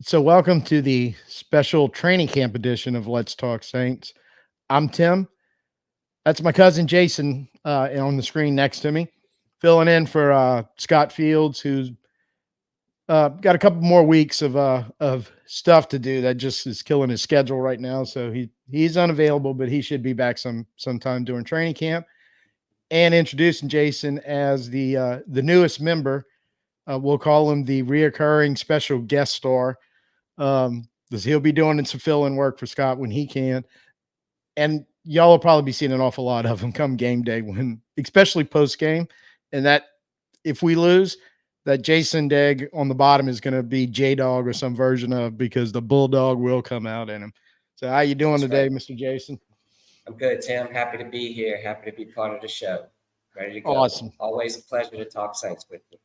So, welcome to the special training camp edition of Let's Talk Saints. I'm Tim. That's my cousin Jason on the screen next to me, filling in for Scott Fields, who's got a couple more weeks of stuff to do. That just is killing his schedule right now. So he's unavailable, but he should be back sometime during training camp. And introducing Jason as the newest member. We'll call him the reoccurring special guest star. Because he'll be doing some fill-in work for Scott when he can. And y'all will probably be seeing an awful lot of him come game day, especially post-game. And that if we lose, that Jason Degg on the bottom is going to be J-Dog or some version of, because the Bulldog will come out in him. So how you doing today, right, Mr. Jason? I'm good, Tim. Happy to be here. Happy to be part of the show. Ready to go. Awesome. Always a pleasure to talk Saints with you.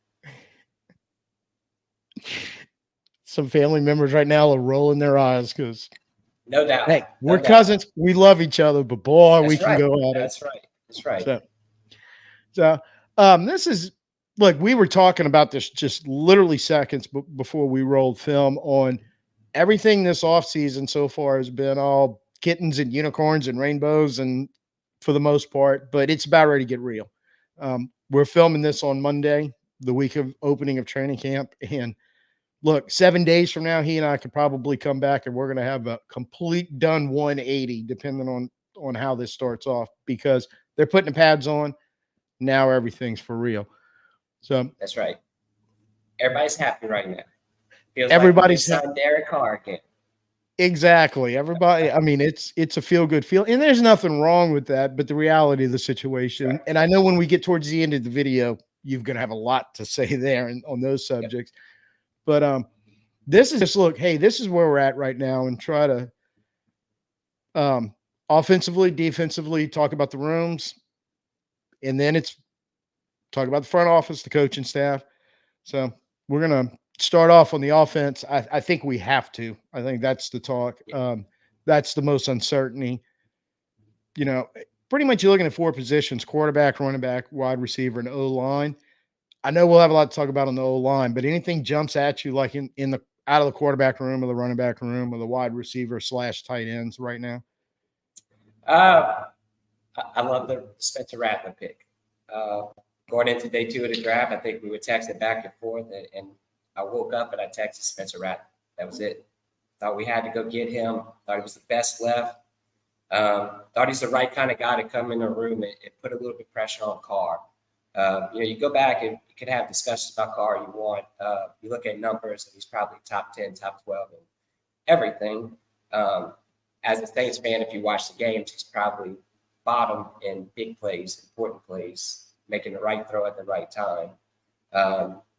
Some family members right now are rolling their eyes because, no doubt, hey, we're cousins. We love each other, but boy, we can go at it. That's right. That's right. So this is, look, we were talking about this just literally seconds before we rolled film on everything this offseason so far has been all kittens and unicorns and rainbows, and for the most part, but it's about ready to get real. We're filming this on Monday, the week of opening of training camp, and look, 7 days from now, he and I could probably come back and we're going to have a complete done 180, depending on how this starts off, because they're putting the pads on. Now everything's for real. So that's right. Everybody's happy right now. Feels everybody's like Derek Carr again. Exactly. Everybody. I mean, it's a feel good feel, and there's nothing wrong with that. But the reality of the situation, right, and I know when we get towards the end of the video, you're going to have a lot to say there on those subjects. Yep. But this is just, look, hey, this is where we're at right now, and try to offensively, defensively talk about the rooms, and then it's talk about the front office, the coaching staff. So we're gonna start off on the offense. I think we have to. I think that's the talk. That's the most uncertainty. You know, pretty much you're looking at four positions: quarterback, running back, wide receiver, and O-line. I know we'll have a lot to talk about on the O-line, but anything jumps at you like in the out of the quarterback room or the running back room or the wide receiver / tight ends right now? I love the Spencer Rattler pick. Going into day 2 of the draft, I think we were texting back and forth, and I woke up and I texted Spencer Rattler. That was it. Thought we had to go get him. Thought he was the best left. Thought he's the right kind of guy to come in the room and put a little bit of pressure on Carr. You go back and you can have discussions about Carr you want. You look at numbers, and he's probably top 10, top 12, and everything. As a Saints fan, if you watch the games, he's probably bottom in big plays, important plays, making the right throw at the right time.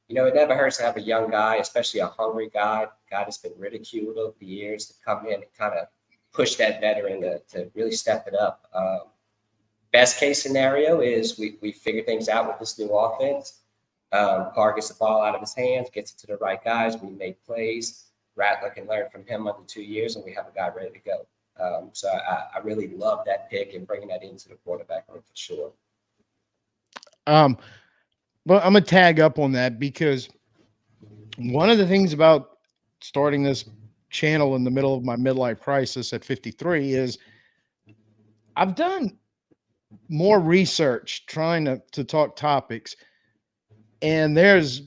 It never hurts to have a young guy, especially a hungry guy that's been ridiculed over the years, to come in and kind of push that veteran to really step it up. Best case scenario is we figure things out with this new offense. Carr gets the ball out of his hands, gets it to the right guys. We make plays. Rattler can learn from him under 2 years, and we have a guy ready to go. So I really love that pick and bringing that into the quarterback room for sure. But I'm gonna tag up on that because one of the things about starting this channel in the middle of my midlife crisis at 53 is I've done more research trying to talk topics, and there's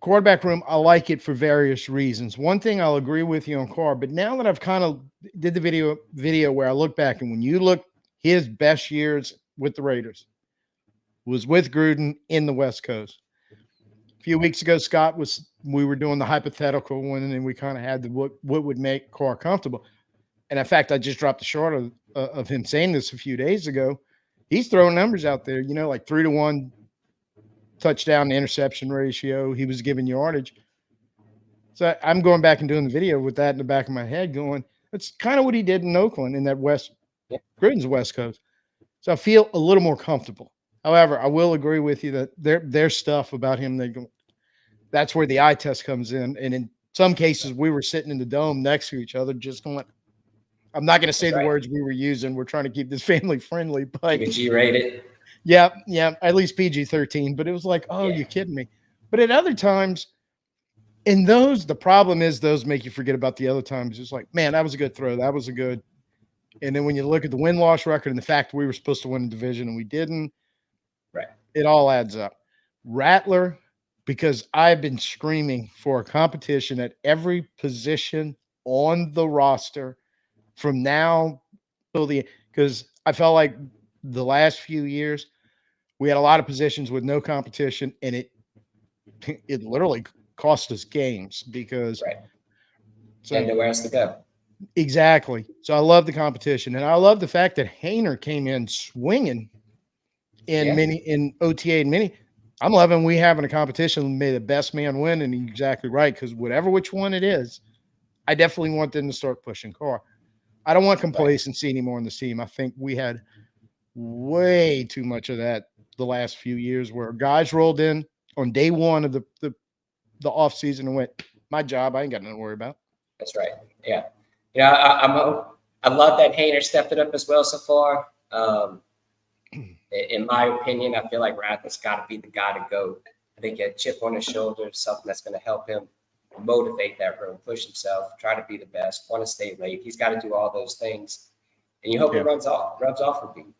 quarterback room. I like it for various reasons. One thing I'll agree with you on Carr, but now that I've kind of did the video where I look back, and when you look his best years with the Raiders was with Gruden in the West Coast. A few weeks ago, we were doing the hypothetical one, and then we kind of had what would make Carr comfortable. And in fact, I just dropped a short of him saying this a few days ago. He's throwing numbers out there, like 3-to-1 touchdown to interception ratio. He was giving yardage. So I'm going back and doing the video with that in the back of my head going, that's kind of what he did in Oakland in that Gruden's West Coast. So I feel a little more comfortable. However, I will agree with you that there's stuff about him that's where the eye test comes in. And in some cases, we were sitting in the dome next to each other, just going, I'm not going to say the words we were using. We're trying to keep this family friendly, but G-rated. Yeah, at least PG-13. But it was like, oh, you're kidding me. But at other times, in those, the problem is those make you forget about the other times. It's like, man, that was a good throw. That was a good. And then when you look at the win-loss record and the fact we were supposed to win the division and we didn't, right? It all adds up. Rattler, because I've been screaming for a competition at every position on the roster from now till because I felt like the last few years we had a lot of positions with no competition, and it literally cost us games because and nowhere else to go. Exactly. So I love the competition, and I love the fact that Haener came in swinging in OTA and mini. I'm loving we having a competition. May the best man win, and you're exactly right, because which one it is, I definitely want them to start pushing Carr. I don't want complacency anymore in this team. I think we had way too much of that the last few years where guys rolled in on day one of the off season and went, my job, I ain't got nothing to worry about. That's right. Yeah. I love that Haener stepped it up as well so far. In my opinion, I feel like Rattler's got to be the guy to go. I think a chip on his shoulder, something that's going to help him motivate that room, push himself, try to be the best, want to stay late. He's got to do all those things, and you hope it rubs off for people.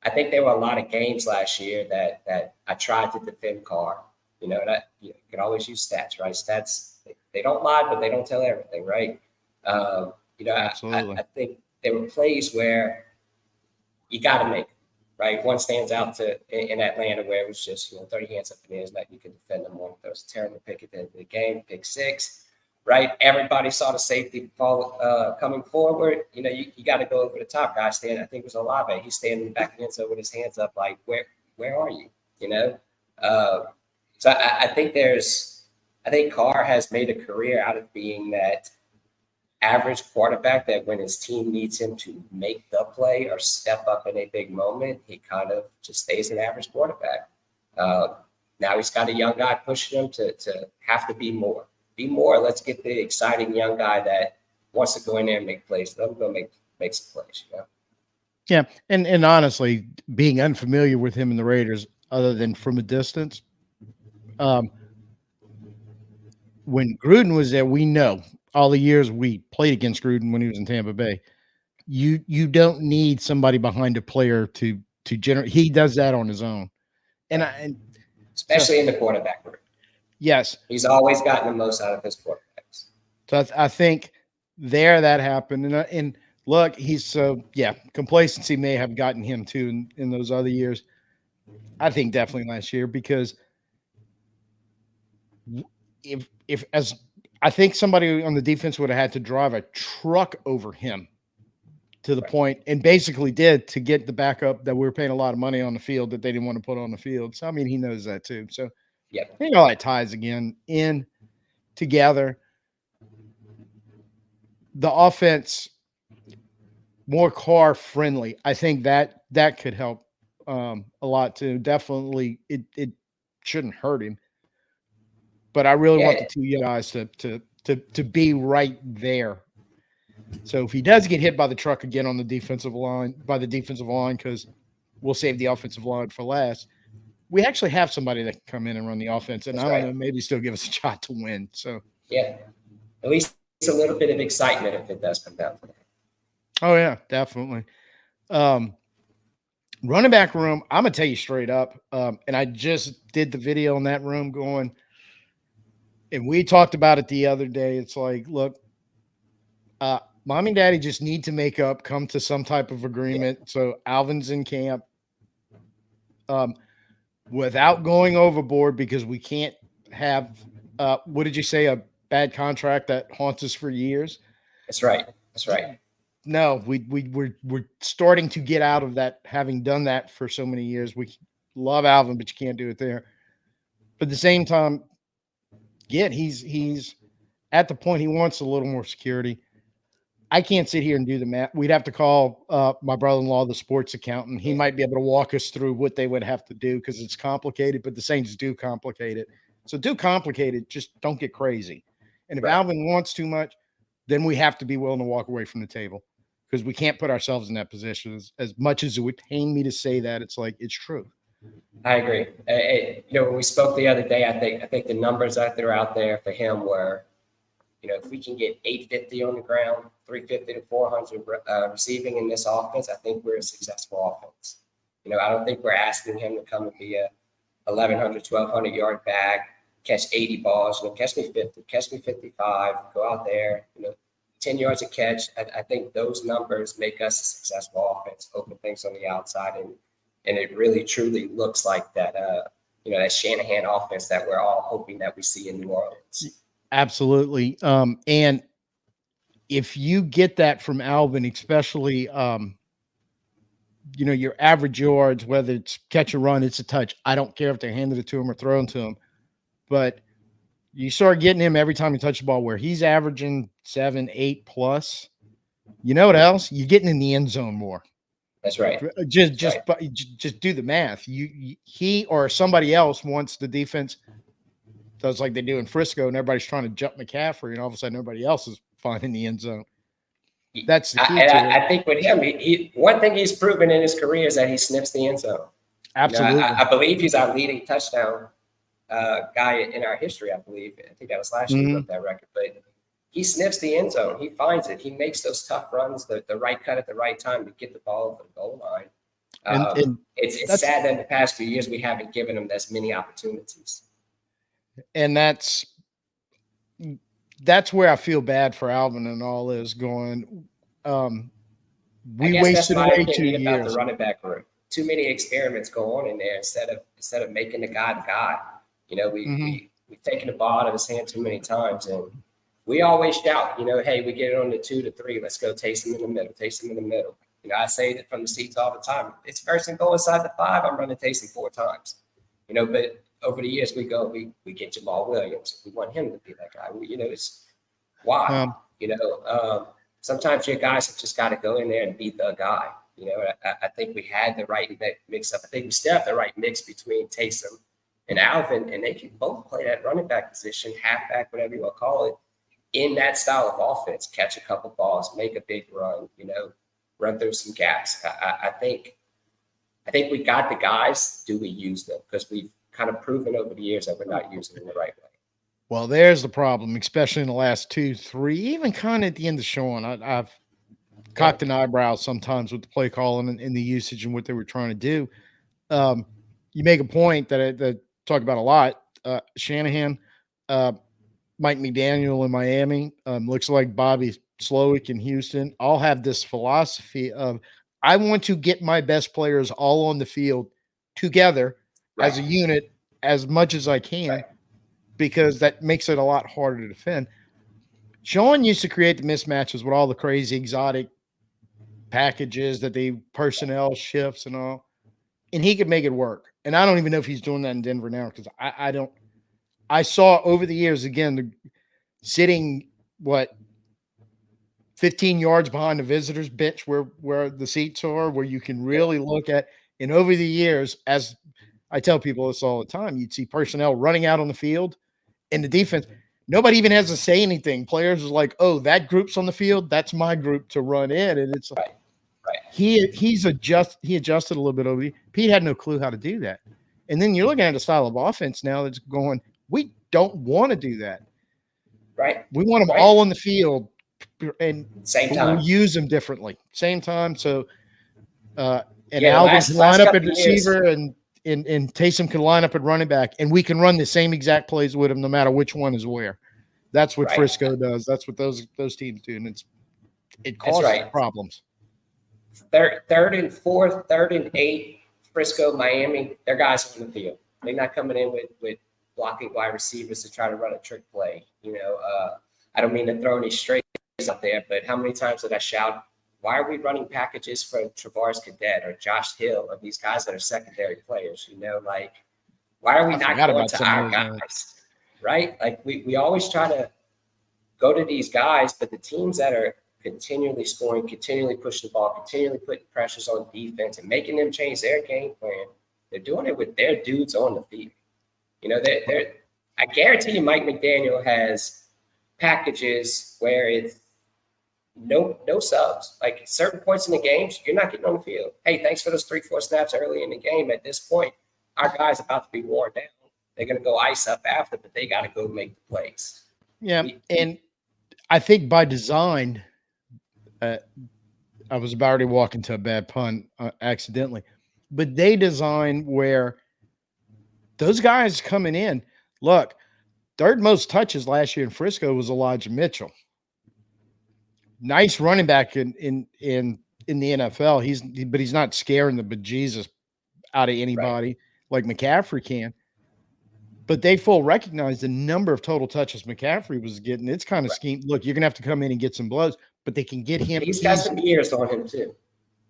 I think there were a lot of games last year that I tried to defend Carr. And you can always use stats, right? Stats, they don't lie, but they don't tell everything, right? I think there were plays where you got to make it, right? One stands out in Atlanta where it was just, 30 hands up in the air, there's nothing you can defend them on. There was a terrible pick at the end of the game, pick 6, right? Everybody saw the safety fall coming forward. You got to go over the top. Guy standing, I think it was Olave. He's standing in the back of the end zone with his hands up, like, where are you? So I think Carr has made a career out of being that average quarterback that when his team needs him to make the play or step up in a big moment, he kind of just stays an average quarterback. Now he's got a young guy pushing him to have to be more. Be more. Let's get the exciting young guy that wants to go in there and make plays. Let him go make some plays. Yeah, and honestly, being unfamiliar with him and the Raiders, other than from a distance, when Gruden was there, we know all the years we played against Gruden when he was in Tampa Bay. You don't need somebody behind a player to generate. He does that on his own, and especially in the quarterback room. Yes, he's always gotten the most out of his quarterbacks. So I think that happened, and look, complacency may have gotten him too in those other years. I think definitely last year, because if as I think somebody on the defense would have had to drive a truck over him to the point, and basically did, to get the backup that we were paying a lot of money on the field that they didn't want to put on the field. So I mean, he knows that too. So I think all that ties again in together. The offense more Carr friendly. I think that could help a lot too. Definitely, it shouldn't hurt him. But I really want the Yeah, two guys to be right there. So if he does get hit by the truck again on the defensive line, because we'll save the offensive line for last. We actually have somebody that can come in and run the offense, and that's I don't right. know, maybe still give us a shot to win. So, Yeah, at least a little bit of excitement if it does come down to that. oh yeah, definitely. Um, Running back room, I'm gonna tell you straight up, and I just did the video in that room going, and we talked about it the other day. It's like, look, mommy and daddy just need to make up, come to some type of Yeah, agreement. So Alvin's in camp, um, without going overboard because we can't have, what did you say, a bad contract that haunts us for years? that's right. That's right. No, we're starting to get out of that, having done that for so many years. We love Alvin, but you can't do it there. But at the same time, he's at the point he wants a little more security. I can't sit here and do the math. We'd have to call my brother-in-law, the sports accountant. He Yeah, might be able to walk us through what they would have to do because it's complicated, but the Saints do complicate it. So do complicate it, just don't get crazy. And if right. Alvin wants too much, then we have to be willing to walk away from the table because we can't put ourselves in that position. As much as it would pain me to say that, it's like it's true. I agree. When we spoke the other day, I think the numbers that are out there for him were, if we can get 850 on the ground, 350 to 400 receiving in this offense, I think we're a successful offense. I don't think we're asking him to come and be a 1,100, 1,200 yard back, catch 80 balls. Catch me 50, catch me 55, go out there, 10 yards a catch. I think those numbers make us a successful offense, open things on the outside, and it really truly looks like that. That Shanahan offense that we're all hoping that we see in New Orleans. Absolutely. And if you get that from Alvin, especially your average yards, whether it's catch or run, it's a touch. I don't care if they handed it to him or thrown to him. But you start getting him every time you touch the ball where he's averaging 7, 8 plus. You know what else? You're getting in the end zone more. That's right. Just That's right. just do the math. He or somebody else wants the defense does like they do in Frisco, and everybody's trying to jump McCaffrey, and all of a sudden everybody else is finding the end zone. That's the key to it. I think with him, one thing he's proven in his career is that he sniffs the end zone. Absolutely. I believe he's our leading touchdown guy in our history. I believe. I think that was last year he broke that record. But he sniffs the end zone. He finds it. He makes those tough runs, the right cut at the right time to get the ball over the goal line. And It's sad that in the past few years we haven't given him as many opportunities. And that's where I feel bad for Alvin and all is going. We wasted that's my away 2 opinion about the years. running back room. Too many experiments go on in there instead of making the guy the guy. We've taken the ball out of his hand too many times, and we always shout, hey, we get it on the 2 to 3. Let's go Taysom in the middle. Taysom in the middle. I say that from the seats all the time. It's first and goal inside the 5. I'm running Taysom 4 times. But over the years we get Jamal Williams. We want him to be that guy. It's why. Sometimes your guys have just got to go in there and be the guy. I think we had the right mix up. I think we still have the right mix between Taysom and Alvin, and they can both play that running back position, halfback, whatever you want to call it, in that style of offense. Catch a couple balls, make a big run, run through some gaps. I think we got the guys. Do we use them? Because we've kind of proven over the years that we're not using them the right way. Well, there's the problem, especially in the last 2, 3, even kind of at the end of Sean. I've cocked an eyebrow sometimes with the play calling and the usage and what they were trying to do. You make a point that I talk about a lot. Shanahan, Mike McDaniel in Miami, looks like Bobby Slowick in Houston. All have this philosophy of I want to get my best players all on the field together as a unit as much as I can because that makes it a lot harder to defend. Sean used to create the mismatches with all the crazy exotic packages that they personnel shifts and all, and he could make it work. And I don't even know if he's doing that in Denver now because I don't. I saw over the years again sitting 15 yards behind the visitors bench where the seats are, where you can really look at And over the years, as I tell people this all the time, you'd see personnel running out on the field and the defense. Nobody even has to say anything. Players are like, "Oh, that group's on the field. That's my group to run in." And it's Right. Right. he adjusted a little bit over the Pete had no clue how to do that. And then you're looking at a style of offense now that's going, we don't want to do that. Right. We want them Right. all on the field, and Same but time. we'll use them differently. Same time. So and Yeah. Alvin can line Last up at couple of years. receiver and Taysom can line up at running back, and we can run the same exact plays with him no matter which one is where. That's what Right. Frisco does. That's what those teams do, and it That's causes right. problems. Third and fourth, 3rd and 8, Frisco, Miami, their guys on the field. They're not coming in with blocking wide receivers to try to run a trick play. I don't mean to throw any strays out there, but how many times did I shout, why are we running packages for Travaris Cadet or Josh Hill or these guys that are secondary players? Why are we not going to our guys? Right? Like we always try to go to these guys, but the teams that are continually scoring, continually pushing the ball, continually putting pressures on defense and making them change their game plan, they're doing it with their dudes on the field. I guarantee you Mike McDaniel has packages where it's no subs. Like certain points in the games, you're not getting on the field. Hey, thanks for those 3-4 snaps early in the game. At this point, our guy's about to be worn down. They're going to go ice up after, but they got to go make the plays. Yeah, and I think by design, I was about to walk into a bad pun accidentally, but they design where those guys coming in. Look, third most touches last year in Frisco was Elijah Mitchell. Nice running back in the NFL. But he's not scaring the bejesus out of anybody like McCaffrey can. But they full recognize the number of total touches McCaffrey was getting. It's kind of scheme. Look, you're gonna have to come in and get some blows, but they can get him. He's got some years on him too.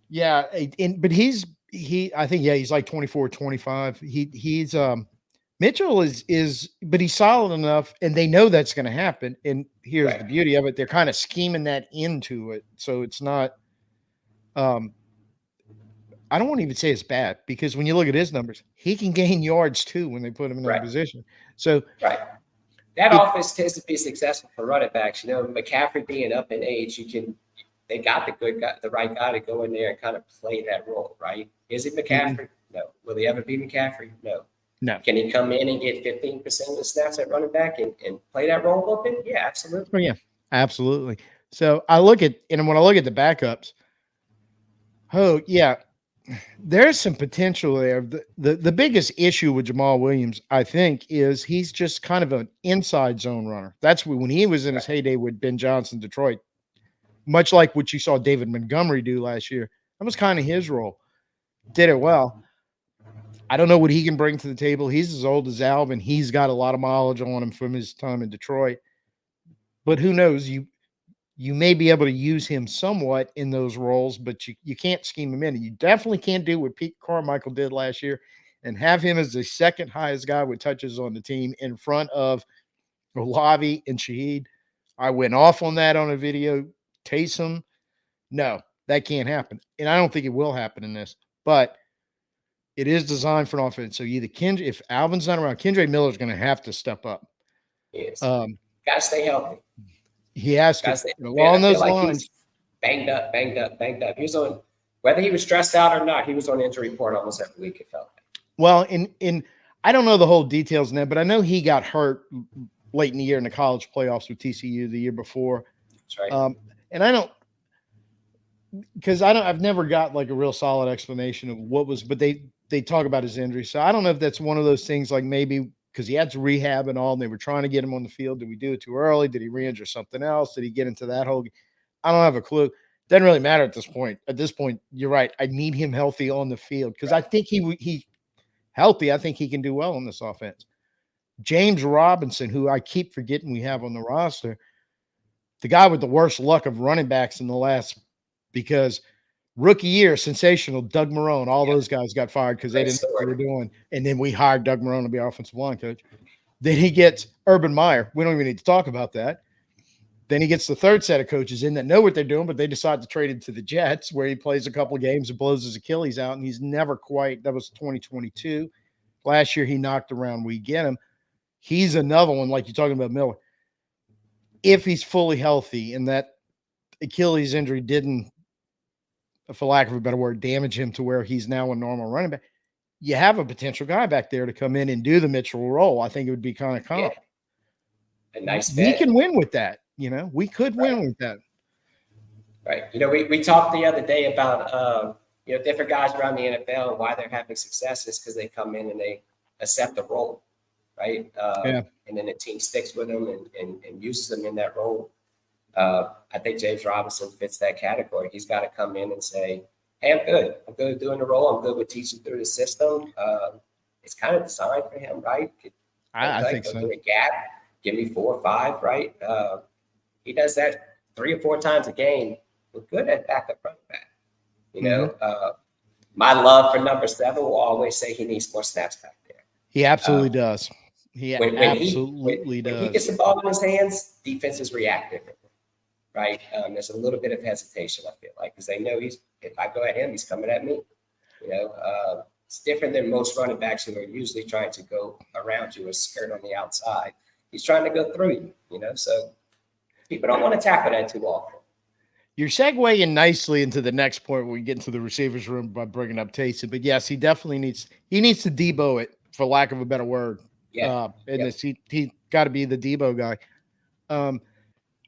Yeah, but I think he's like 24, 25. He's Mitchell is but he's solid enough, and they know that's going to happen. And here's the beauty of it: they're kind of scheming that into it, so it's not. I don't want to even say it's bad because when you look at his numbers, he can gain yards too when they put him in that position. So that offense tends to be successful for running backs. McCaffrey being up in age, they got the right guy to go in there and kind of play that role, right? Is it McCaffrey? Mm-hmm. No. Will he ever be McCaffrey? No. Can he come in and get 15% of the snaps at running back and play that role open? Yeah, absolutely. Oh, yeah, absolutely. So when I look at the backups, there's some potential there. The biggest issue with Jamal Williams, I think, is he's just kind of an inside zone runner. That's when he was in his heyday with Ben Johnson, Detroit. Much like what you saw David Montgomery do last year. That was kind of his role. Did it well. I don't know what he can bring to the table. He's as old as Alvin. He's got a lot of mileage on him from his time in Detroit. But who knows? You may be able to use him somewhat in those roles, but you can't scheme him in. And you definitely can't do what Pete Carmichael did last year and have him as the second highest guy with touches on the team in front of Olave and Shaheed. I went off on that on a video. Taysom, no, that can't happen. And I don't think it will happen in this, but it is designed for an offense. So either if Alvin's not around, Kendre Miller's going to have to step up. Yes. Got to stay healthy. He has to. Along those lines. Banged up. He was on, whether he was stressed out or not, he was on injury report almost every week, it felt like. Well, in I don't know the whole details in that, but I know he got hurt late in the year in the college playoffs with TCU the year before. That's right. And I've never got like a real solid explanation of what was, but they talk about his injury. So I don't know if that's one of those things like maybe because he had to rehab and all, and they were trying to get him on the field. Did we do it too early? Did he re-injure something else? Did he get into that whole? I don't have a clue. Doesn't really matter at this point. At this point, you're right. I need him healthy on the field because I think he healthy. I think he can do well on this offense. James Robinson, who I keep forgetting we have on the roster, the guy with the worst luck of running backs in the last, because rookie year, sensational, Doug Marrone, all those guys got fired because they didn't know what they were doing. And then we hired Doug Marrone to be offensive line coach. Then he gets Urban Meyer. We don't even need to talk about that. Then he gets the third set of coaches in that know what they're doing, but they decide to trade him to the Jets, where he plays a couple of games and blows his Achilles out, and he's never quite. That was 2022. Last year he knocked around. We get him. He's another one, like you're talking about Miller. If he's fully healthy and that Achilles injury didn't, for lack of a better word, damage him to where he's now a normal running back, you have a potential guy back there to come in and do the Mitchell role. I think it would be kind of Yeah, comp. a nice We fit. can win with that. We could win with that. Right. We talked the other day about different guys around the NFL and why they're having success is because they come in and they accept the role, right? And then the team sticks with them and uses them in that role. I think James Robinson fits that category. He's got to come in and say, "Hey, I'm good. I'm good at doing the role. I'm good with teaching through the system." It's kind of designed for him, right? I think so. Do a gap, give me 4 or 5, right? He does that 3 or 4 times a game. We're good at backup running back. My love for number 7 will always say he needs more snaps back there. He absolutely does. When he gets the ball in his hands, defenses react differently, right? There's a little bit of hesitation, I feel like, because they know if I go at him, he's coming at me. It's different than most running backs who are usually trying to go around you or skirt on the outside. He's trying to go through you, so people don't want to tackle that too often. You're segueing nicely into the next point when we get into the receivers room by bringing up Taysom. But yes, he definitely needs to Debo it, for lack of a better word. Yeah. He got to be the Debo guy. And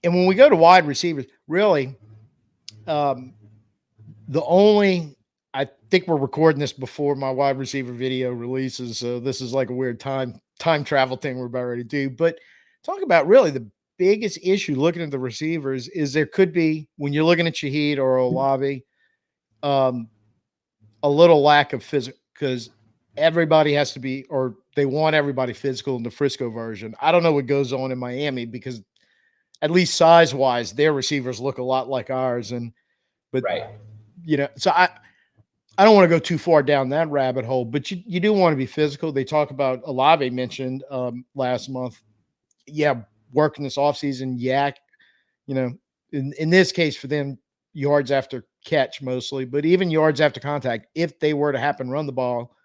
when we go to wide receivers, really, I think we're recording this before my wide receiver video releases, so this is like a weird time travel thing we're about ready to do. But talk about really the biggest issue looking at the receivers is there could be, when you're looking at Shaheed or Olave, a little lack of physical, because everybody has to be, or they want everybody physical in the Frisco version. I don't know what goes on in Miami, because at least size wise, their receivers look a lot like ours. Right. So I don't want to go too far down that rabbit hole, but you do want to be physical. They talk about, Olave mentioned last month, working this offseason, in this case for them, yards after catch mostly, but even yards after contact, if they were to happen run the ball,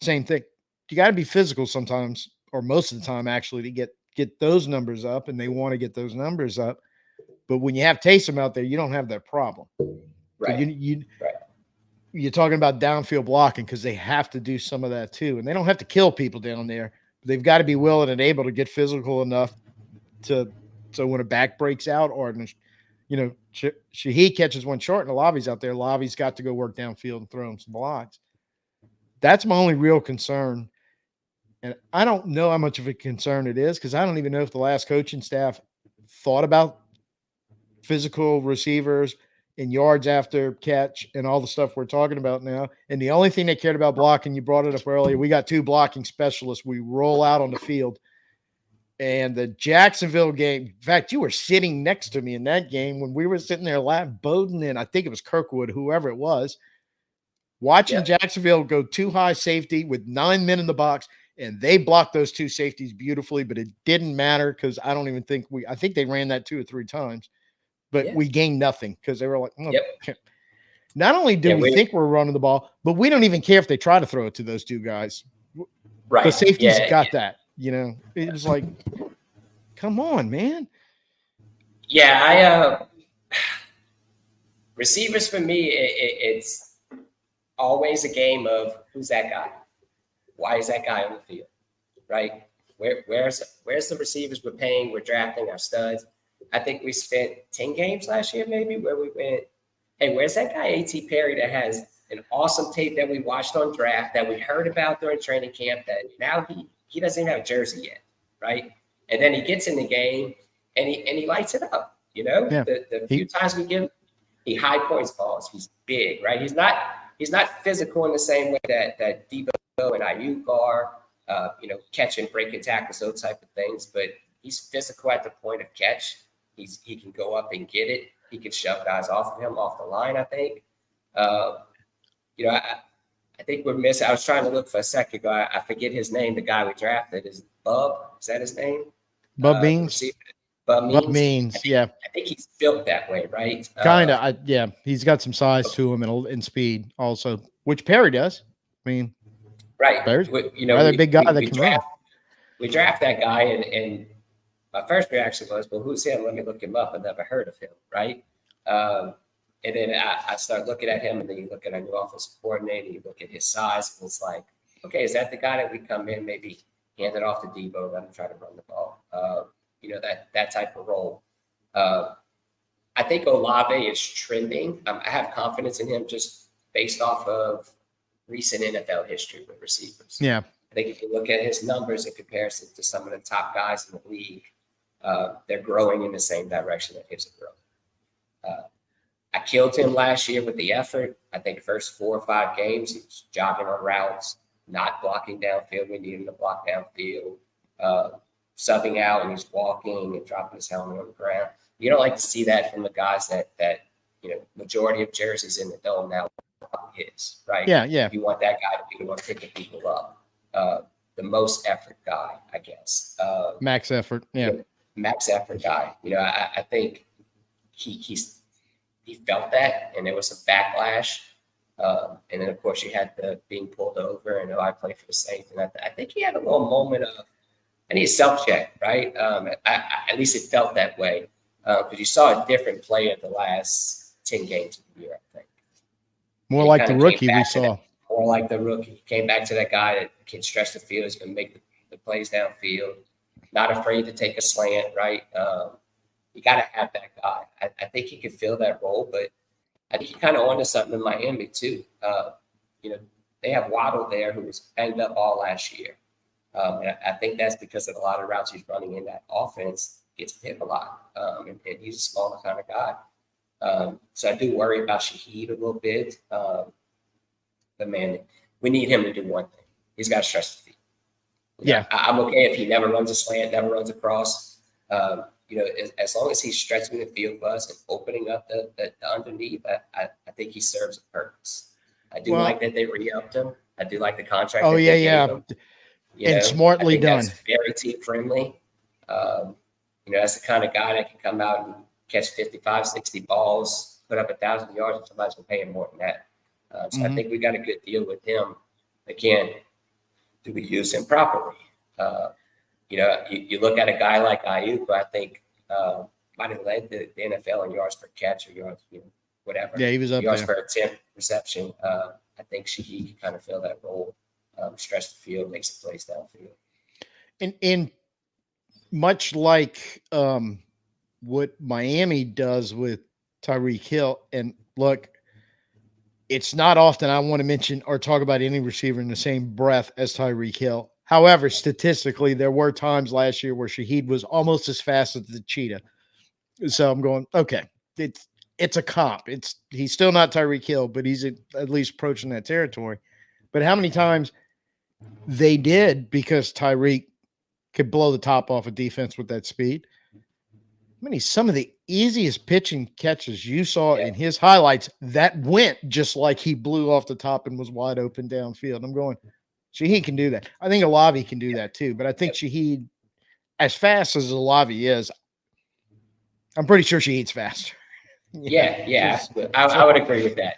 same thing. You got to be physical sometimes, or most of the time actually, to get those numbers up, and they want to get those numbers up. But when you have Taysom out there, you don't have that problem. Right. So you're talking about downfield blocking, because they have to do some of that too, and they don't have to kill people down there. But they've got to be willing and able to get physical enough so when a back breaks out, or Shaheed catches one short and Olave's out there, Olave's got to go work downfield and throw him some blocks. That's my only real concern. And I don't know how much of a concern it is, because I don't even know if the last coaching staff thought about physical receivers and yards after catch and all the stuff we're talking about now. And the only thing they cared about blocking, you brought it up earlier, we got 2 blocking specialists. We roll out on the field. And the Jacksonville game, in fact, you were sitting next to me in that game when we were sitting there laughing, Bowden, and I think it was Kirkwood, whoever it was, watching Jacksonville go 2 high safety with 9 men in the box, and they blocked those 2 safeties beautifully, but it didn't matter, because I think they ran that 2 or 3 times, but we gained nothing, because they were like, not only do we think we're running the ball, but we don't even care if they try to throw it to those 2 guys. Right. The safeties got that. It was like, come on, man. Yeah, receivers for me, it's always a game of who's that guy? Why is that guy on the field? Right? Where's the receivers we're paying? We're drafting our studs. I think we spent 10 games last year, maybe, where we went, hey, where's that guy A.T. Perry that has an awesome tape that we watched on draft, that we heard about during training camp, that now he doesn't even have a jersey yet, right? And then he gets in the game and he lights it up. The few times we give him, he high points balls. He's big, right? He's not physical in the same way that Debo and Ayuk are, catching, breaking tackles, those type of things. But he's physical at the point of catch. He can go up and get it. He can shove guys off of him, off the line, I think. I think we're missing. I was trying to look for a second ago. I forget his name. The guy we drafted is Bub. Is that his name? Bub Beans. Bum What means. means, yeah. I think he's built that way, right? Kind of. Yeah. He's got some size to him and speed also, which Perry does. I mean, Right. Perry's You know, rather big guy that can run. We draft that guy, and my first reaction was, well, who's him? Let me look him up. I never heard of him, right? And then I start looking at him, and then you look at our new offensive coordinator, you look at his size, and it's like, okay, is that the guy that we come in, maybe hand it off to Debo, let him try to run the ball? You know, that type of role. I think Olave is trending. I have confidence in him just based off of recent NFL history with receivers. Yeah. I think if you look at his numbers in comparison to some of the top guys in the league, they're growing in the same direction that his are growing. I killed him last year with the effort. I think first 4 or 5 games, he was jogging on routes, not blocking downfield. We needed him to block downfield, subbing out, and he's walking and dropping his helmet on the ground. You don't like to see that from the guys that you know, majority of jerseys in the dome now his, right? Yeah, yeah. You want that guy to be the one picking people up. The most effort guy, I guess. Max effort, yeah. You know, max effort guy. You know, I think he felt that, and there was some backlash. And then, of course, you had the being pulled over, and I played for the Saints, and I think he had a little moment of, I need a self-check, right? At least it felt that way, because you saw a different player the last 10 games of the year, I think. More like the rookie we saw. More like the rookie. He came back to that guy that can stretch the field. He's going to make the plays downfield. Not afraid to take a slant, right? You got to have that guy. I think he could fill that role, but I think he kind of onto something in Miami too. You know, they have Waddle there who was banged up all last year. And I think that's because of a lot of routes he's running in that offense gets hit a lot. And he's a smaller kind of guy. So I do worry about Shaheed a little bit. But man, we need him to do one thing. He's got to stretch the field. Yeah. I'm okay if he never runs a slant, never runs across. You know, as long as he's stretching the field for us and opening up the underneath, I think he serves a purpose. I do like that they re-upped him. I do like the contract. Oh, yeah, yeah. And smartly done. That's very team friendly. You know, that's the kind of guy that can come out and catch 55, 60 balls, put up 1,000 yards, and somebody's going to pay him more than that. So I think we got a good deal with him. Again, do we use him properly? You know, you look at a guy like Ayuk, who I think might have led the NFL in yards per catch or yards, you know, whatever. Yeah, he was up yards there. per attempt reception. I think he can kind of fill that role, stretch the field, makes the plays downfield. And much like what Miami does with Tyreek Hill, and look, it's not often I want to mention or talk about any receiver in the same breath as Tyreek Hill. However, statistically, there were times last year where Shaheed was almost as fast as the cheetah. So I'm going, okay, it's a comp. He's still not Tyreek Hill, but he's at least approaching that territory. But how many times they did, because Tyreek could blow the top off a defense with that speed? I mean, some of the easiest pitching catches you saw in his highlights that went just like he blew off the top and was wide open downfield. I'm going, Shaheed can do that. I think Olave can do that too, but I think Shaheed, as fast as Olave is, I'm pretty sure Shaheed's faster. Yeah, absolutely. I would agree with that.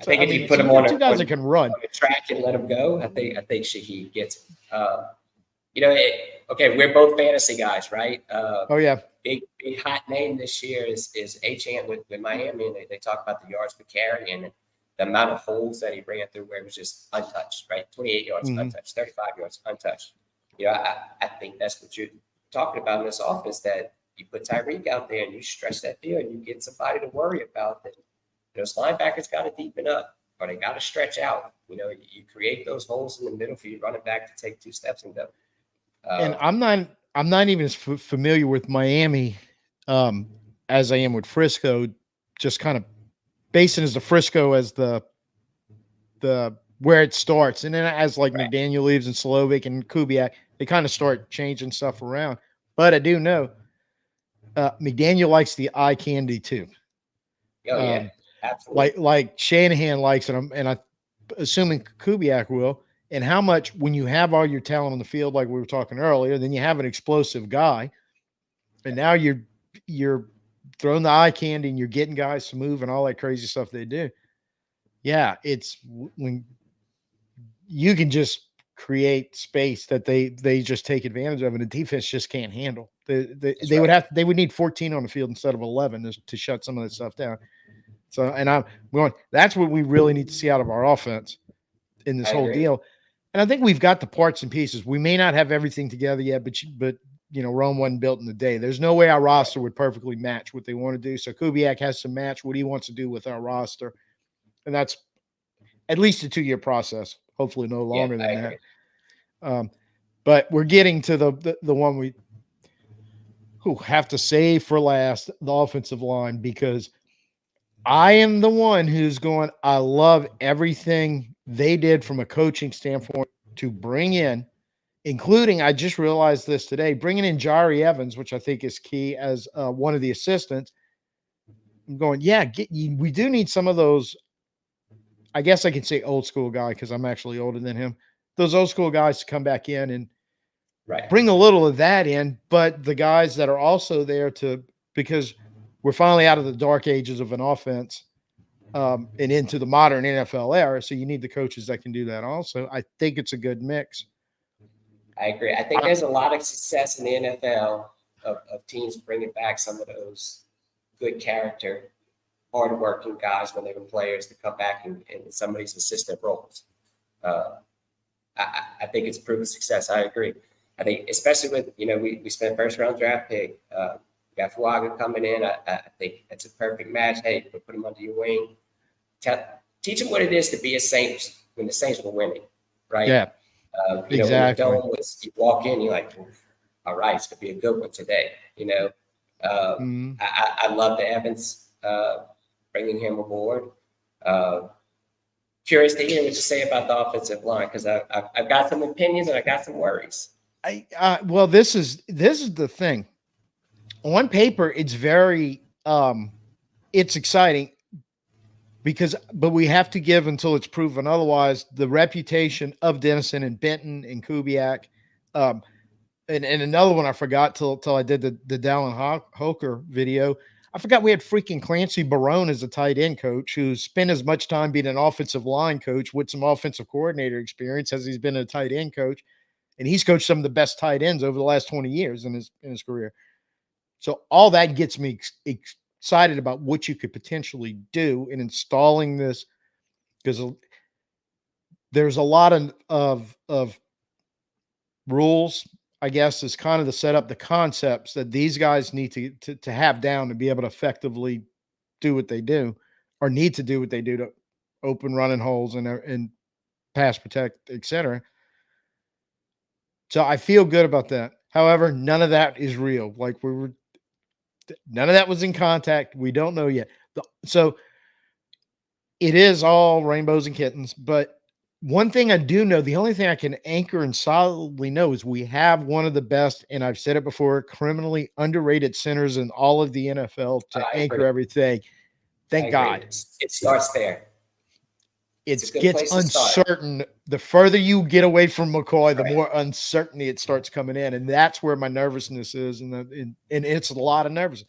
I think if you put him on two guys that can run on a track and let him go, I think Shaheed gets it. You know, okay, we're both fantasy guys, right? Oh yeah. Big hot name this year is Achane with Miami, and they talk about the yards per carry and the amount of holes that he ran through where it was just untouched, right? 28 yards untouched, 35 yards untouched. You know, I think that's what you're talking about in this offense, that you put Tyreek out there and you stretch that field and you get somebody to worry about that. Those linebackers got to deepen up or they got to stretch out. You know, you create those holes in the middle for you running back to take 2 steps and go. And I'm not even as familiar with Miami as I am with Frisco. Just kind of basing as the Frisco as the where it starts, and then as like McDaniel leaves and Slovic and Kubiak, they kind of start changing stuff around. But I do know McDaniel likes the eye candy too. Oh yeah, absolutely. Like Shanahan likes it, and I'm assuming Kubiak will. And how much, when you have all your talent on the field, like we were talking earlier, then you have an explosive guy. And now you're throwing the eye candy and you're getting guys to move and all that crazy stuff they do. Yeah, it's when you can just create space that they just take advantage of, and the defense just can't handle. They would right. have they would need 14 on the field instead of 11 to shut some of this stuff down. So, and I'm going. That's what we really need to see out of our offense in this I whole agree. deal. And I think we've got the parts and pieces. We may not have everything together yet, but Rome wasn't built in a day. There's no way our Right. roster would perfectly match what they want to do. So Kubiak has to match what he wants to do with our roster, and that's at least a 2-year process. Hopefully, no Yeah, longer I than that. agree. But we're getting to the one we have to save for last, the offensive line, because I am the one who's going, I love everything they did from a coaching standpoint to bring in, including, I just realized this today, bringing in Jari Evans, which I think is key as one of the assistants. I'm going, yeah, we do need some of those. I guess I can say old school guy because I'm actually older than him. Those old school guys to come back in and Right. bring a little of that in, but the guys that are also there because we're finally out of the dark ages of an offense and into the modern NFL era. So you need the coaches that can do that also. I think it's a good mix. I agree. I think there's a lot of success in the NFL of teams bringing back some of those good character, hardworking guys when they were players to come back in some of these assistant roles. I think it's proven success. I agree. I think, especially with, we spent first round draft pick. We got Fuaga coming in. I think it's a perfect match. Hey, put him under your wing. Teach him what it is to be a Saints when the Saints were winning, right? Yeah, When the exactly. dome was, you walk in, you're like, all right, it's going to be a good one today. I love the Evans bringing him aboard. Curious to hear what you say about the offensive line, because I've got some opinions and I got some worries. Well, this is the thing. On paper, it's very it's exciting but we have to give until it's proven otherwise. The reputation of Dennison and Benton and Kubiak, and another one I forgot till I did the Dallin Hoker video. I forgot we had freaking Clancy Barone as a tight end coach who spent as much time being an offensive line coach with some offensive coordinator experience as he's been a tight end coach, and he's coached some of the best tight ends over the last 20 years in his career. So all that gets me excited about what you could potentially do in installing this, because there's a lot of rules, I guess, is kind of the setup, the concepts that these guys need to have down to be able to effectively do what they do, or need to do what they do to open running holes and pass protect, etc. So I feel good about that. However, none of that is real. Like none of that was in contact. We don't know yet. So it is all rainbows and kittens. But one thing I do know, the only thing I can anchor and solidly know is we have one of the best, and I've said it before, criminally underrated centers in all of the NFL to I anchor agree. everything. I Thank agree. God. It starts there. It's It a good gets place to start. uncertain. The further you get away from McCoy, That's the right. more uncertainty it starts coming in. And that's where my nervousness is. And it's a lot of nervousness.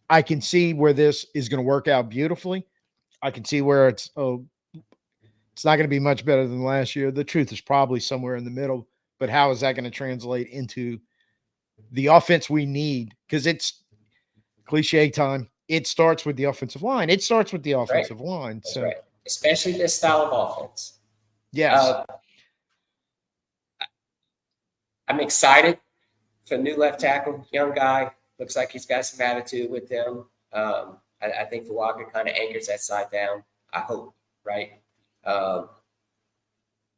I can see where this is going to work out beautifully. I can see where it's not going to be much better than last year. The truth is probably somewhere in the middle. But how is that going to translate into the offense we need? Because it's cliche time. It starts with the offensive line. It starts with the That's right. offensive line. That's So right. Especially this style of offense. yes, I'm excited for new left tackle, young guy. Looks like he's got some attitude with him. I think Fuaga kind of anchors that side down. I hope, right?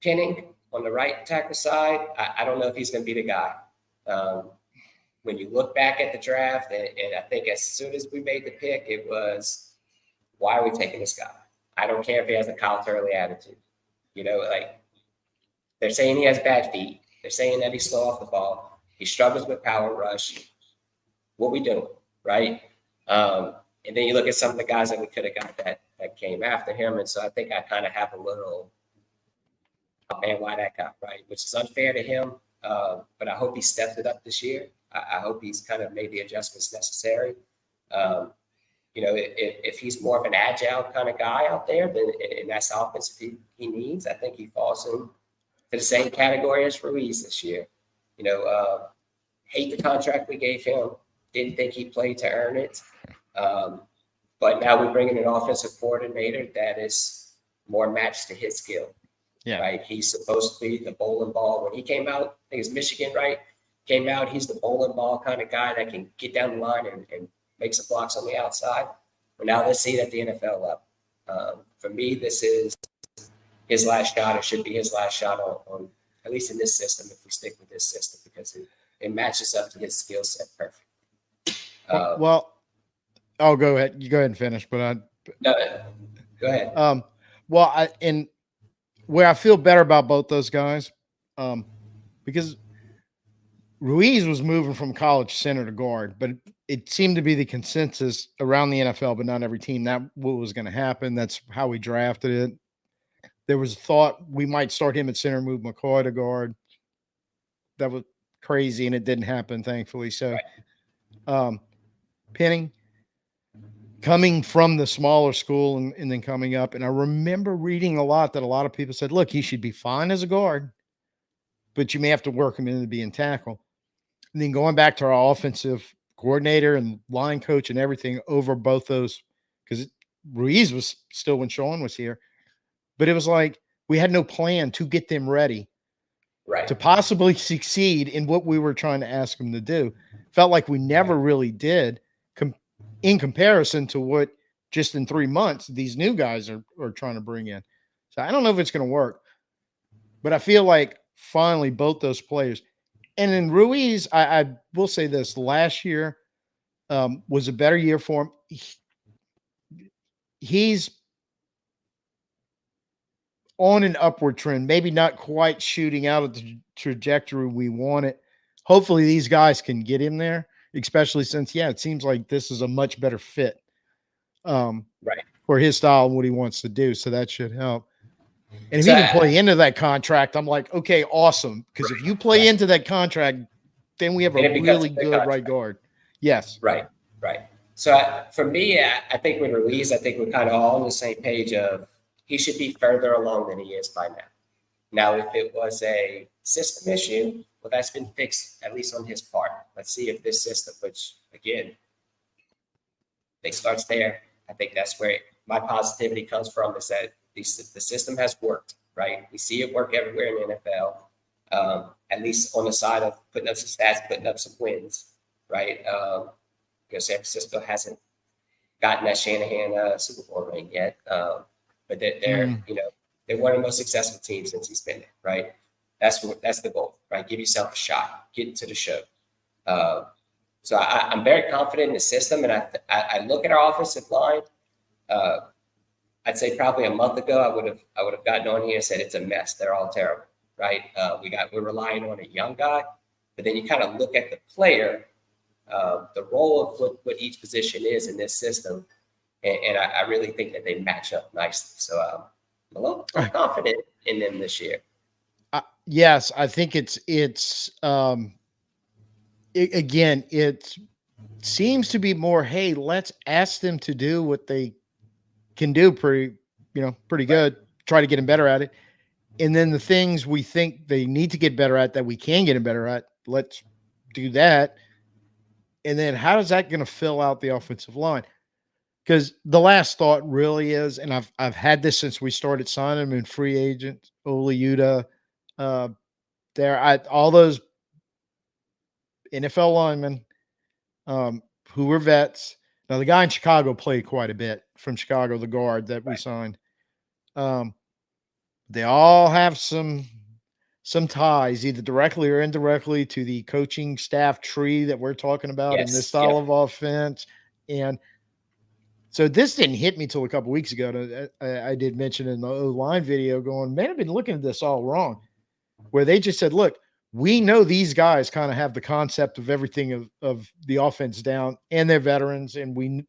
Penning on the right tackle side, I don't know if he's going to be the guy. When you look back at the draft, and I think as soon as we made the pick, it was, why are we taking this guy? I don't care if he has a Kyle Turley attitude. Like, they're saying he has bad feet. They're saying that he's slow off the ball. He struggles with power rush. What we doing, right? And then you look at some of the guys that we could have got that came after him. And so I think I kind of have a little, oh man, why that guy, right? Which is unfair to him. But I hope he steps it up this year. I hope he's kind of made the adjustments necessary. If he's more of an agile kind of guy out there, then and that's the offense he needs, I think he falls into the same category as Ruiz this year. Hate the contract we gave him. Didn't think he played to earn it. But now we're bringing an offensive coordinator that is more matched to his skill. Yeah. Right. He's supposed to be the bowling ball. When he came out, I think it's Michigan, right? Came out, he's the bowling ball kind of guy that can get down the line and make some blocks on the outside. But now let's see it at the NFL level. For me, this is his last shot. It should be his last shot on at least in this system, if we stick with this system, because it matches up to his skill set perfectly. Go ahead. You go ahead and finish, but no, go ahead. Where I feel better about both those guys, because Ruiz was moving from college center to guard, but it seemed to be the consensus around the NFL, but not every team, that what was going to happen. That's how we drafted it. There was a thought we might start him at center, move McCoy to guard. That was crazy, and it didn't happen, thankfully. So, Penning, coming from the smaller school and then coming up, and I remember reading a lot that a lot of people said, look, he should be fine as a guard, but you may have to work him into being tackle. And then going back to our offensive coordinator and line coach and everything over both those, because Ruiz was still when Sean was here, but it was like we had no plan to get them ready to possibly succeed in what we were trying to ask them to do. Felt like we never really did in comparison to what just in 3 months these new guys are trying to bring in. So I don't know if it's going to work, but I feel like finally both those players. And in Ruiz, I will say this: last year was a better year for him. He's on an upward trend, maybe not quite shooting out at the trajectory we want it. Hopefully, these guys can get him there, especially since, it seems like this is a much better fit for his style and what he wants to do. So that should help. And if he can play into that contract, I'm like, okay, awesome. Because if you play into that contract, then we have a really good right guard. Yes. Right. So for me, I think with Ruiz, I think we're kind of all on the same page of he should be further along than he is by now. Now, if it was a system issue, well, that's been fixed, at least on his part. Let's see if this system, which, again, it starts there. I think that's where my positivity comes from, is that the system has worked, right? We see it work everywhere in the NFL, at least on the side of putting up some stats, putting up some wins, right? Because San Francisco hasn't gotten that Shanahan Super Bowl ring yet, but they're one of the most successful teams since he's been there, right? That's the goal, right? Give yourself a shot, get into the show. So I'm very confident in the system, and I look at our offensive line. I'd say probably a month ago, I would have gotten on here and said it's a mess. They're all terrible, right? We're relying on a young guy, but then you kind of look at the player, the role of what each position is in this system, and I really think that they match up nicely. So I'm a little confident in them this year. Yes, I think it seems to be more, hey, let's ask them to do what they can do pretty good, try to get them better at it. And then the things we think they need to get better at that we can get them better at, let's do that. And then how is that going to fill out the offensive line? Because the last thought really is, and I've had this since we started signing them in free agents, Oliuta, all those NFL linemen who were vets. Now, the guy in Chicago played quite a bit from Chicago, the guard that we signed. They all have some ties, either directly or indirectly, to the coaching staff tree that we're talking about in this style of offense. And so this didn't hit me till a couple weeks ago. I did mention in the O-line video going, man, I've been looking at this all wrong, where they just said, look, we know these guys kind of have the concept of everything of the offense down, and they're veterans, and we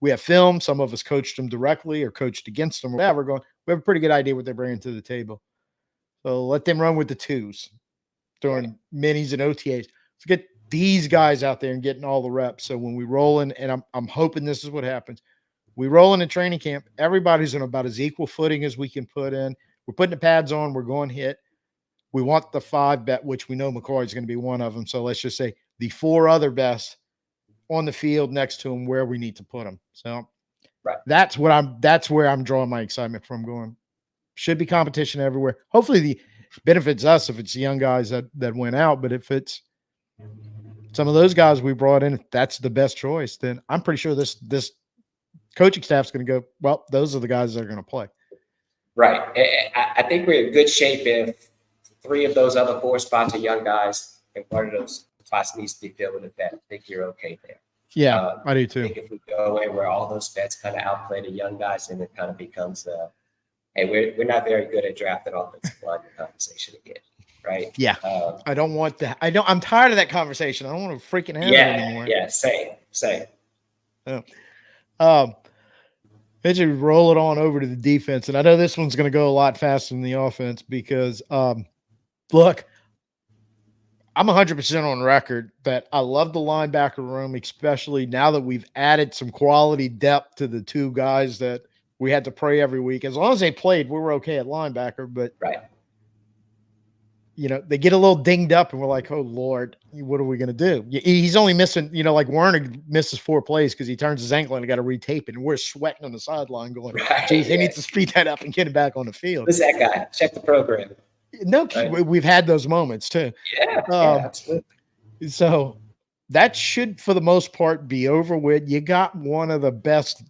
have film. Some of us coached them directly or coached against them or whatever. Going, we have a pretty good idea what they're bringing to the table. So let them run with the twos during minis and OTAs. these guys out there and getting all the reps. So when we roll in, and I'm hoping this is what happens. We roll in training camp. Everybody's on about as equal footing as we can put in. We're putting the pads on. We're going hit. We want the 5 bet, which we know McCoy is going to be one of them. So let's just say the 4 other best on the field next to him where we need to put them. So that's where I'm drawing my excitement from. Going, should be competition everywhere. Hopefully the benefits us if it's the young guys that went out, but if it's some of those guys we brought in, if that's the best choice, then I'm pretty sure this coaching staff's going to go, well, those are the guys that are going to play. Right. I think we're in good shape if 3 of those other 4 spots are young guys and one of those spots needs to be filled with a vet. I think you're okay there. Yeah, I do too. I think if we go away where all those vets kind of outplay the young guys, then it kind of becomes hey, we're not very good at drafting offensive line conversation again. Right. Yeah. I don't want that. I'm tired of that conversation. I don't want to freaking have it anymore. Yeah. Same. Let's just roll it on over to the defense. And I know this one's going to go a lot faster than the offense because, look, I'm 100% on record that I love the linebacker room, especially now that we've added some quality depth to the 2 guys that we had to pray every week. As long as they played, we were okay at linebacker. But, they get a little dinged up and we're like, oh, Lord, what are we going to do? He's only missing, like Werner misses 4 plays because he turns his ankle and got to retape it. And we're sweating on the sideline going, geez, he needs to speed that up and get it back on the field. Who's that guy? Check the program. No, we've had those moments too. Yeah, absolutely. So that should, for the most part, be over with. You got one of the best.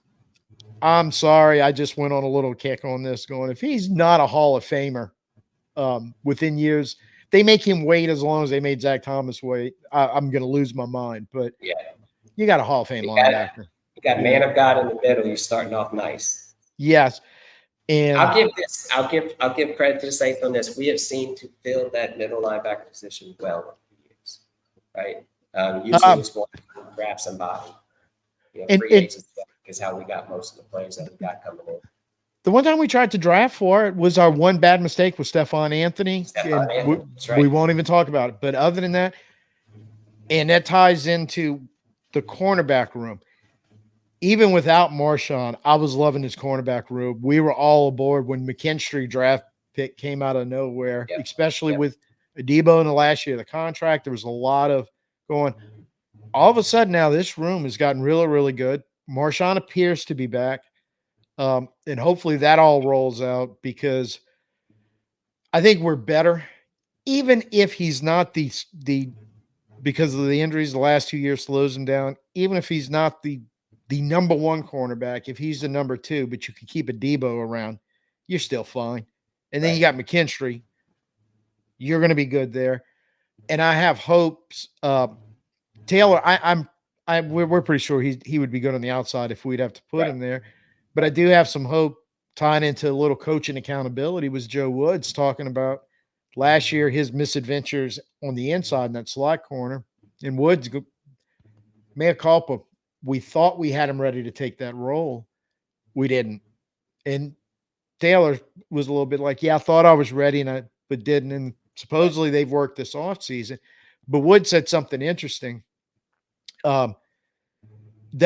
I'm sorry, I just went on a little kick on this going, if he's not a Hall of Famer within years, they make him wait as long as they made Zach Thomas wait. I'm going to lose my mind. But you got a Hall of Fame linebacker. You got man of God in the middle. You're starting off nice. Yes. And I'll give credit to the Saints on this. We have seemed to fill that middle linebacker position well over the years, right? Usually it's going to grab somebody. Free agents is how we got most of the players that we got coming in. The one time we tried to draft for it was our one bad mistake with Stephon Anthony. We won't even talk about it. But other than that, and that ties into the cornerback room. Even without Marshon, I was loving his cornerback room. We were all aboard when McKinstry draft pick came out of nowhere, especially with Adebo in the last year of the contract. There was a lot of going. All of a sudden now this room has gotten really, really good. Marshon appears to be back. And hopefully that all rolls out because I think we're better, even if he's not the because of the injuries the last 2 years slows him down, even if he's not the number 1 cornerback, if he's the number 2, but you can keep a Debo around, you're still fine. And then you got McKinstry. You're going to be good there. And I have hopes. Taylor, we're pretty sure he would be good on the outside if we'd have to put him there. But I do have some hope tying into a little coaching accountability was Joe Woods talking about last year, his misadventures on the inside in that slot corner. And Woods, mea culpa, we thought we had him ready to take that role. We didn't. And Taylor was a little bit like, I thought I was ready, but didn't. And supposedly they've worked this offseason. But Wood said something interesting that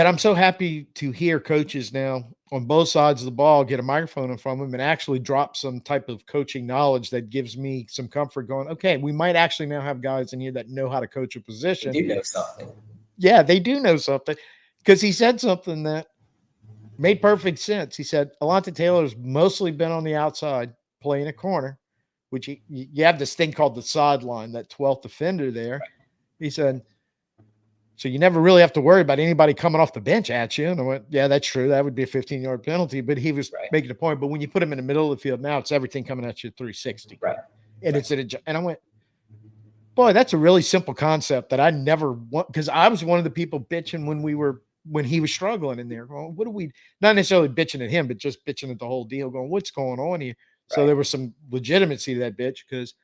I'm so happy to hear coaches now on both sides of the ball get a microphone in front of them and actually drop some type of coaching knowledge that gives me some comfort going, okay, we might actually now have guys in here that know how to coach a position. They do know something. Yeah, they do know something. Because he said something that made perfect sense. He said, Alontae Taylor's mostly been on the outside playing a corner, which you have this thing called the sideline, that 12th defender there. Right. He said, so you never really have to worry about anybody coming off the bench at you. And I went, yeah, that's true. That would be a 15-yard penalty. But he was making a point. But when you put him in the middle of the field, now it's everything coming at you 360. Right. And and I went, boy, that's a really simple concept that I never want, because I was one of the people bitching when he was struggling in there. Going, what are we, not necessarily bitching at him, but just bitching at the whole deal, going, what's going on here? Right. So there was some legitimacy to that bitch because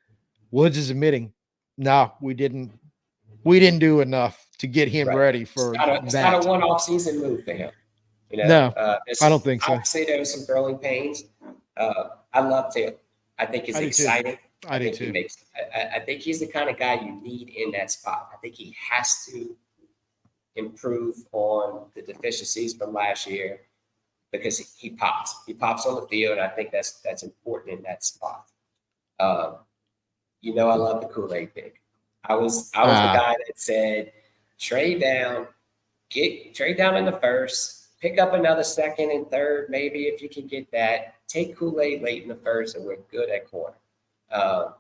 Woods is admitting, no, we didn't do enough to get him ready for it's not a one-off season move for him. No, I don't think so. I would say there was some growing pains. I love Taylor. I think he's exciting. I do think too. he makes. I think he's the kind of guy you need in that spot. I think he has to improve on the deficiencies from last year because he pops. He pops on the field. And I think that's important in that spot. Um, I love the Kool-Aid pick. I was the guy that said trade down, trade down in the first, pick up another second and third, maybe if you can get that. Take Kool-Aid late in the first, and we're good at corner. Um,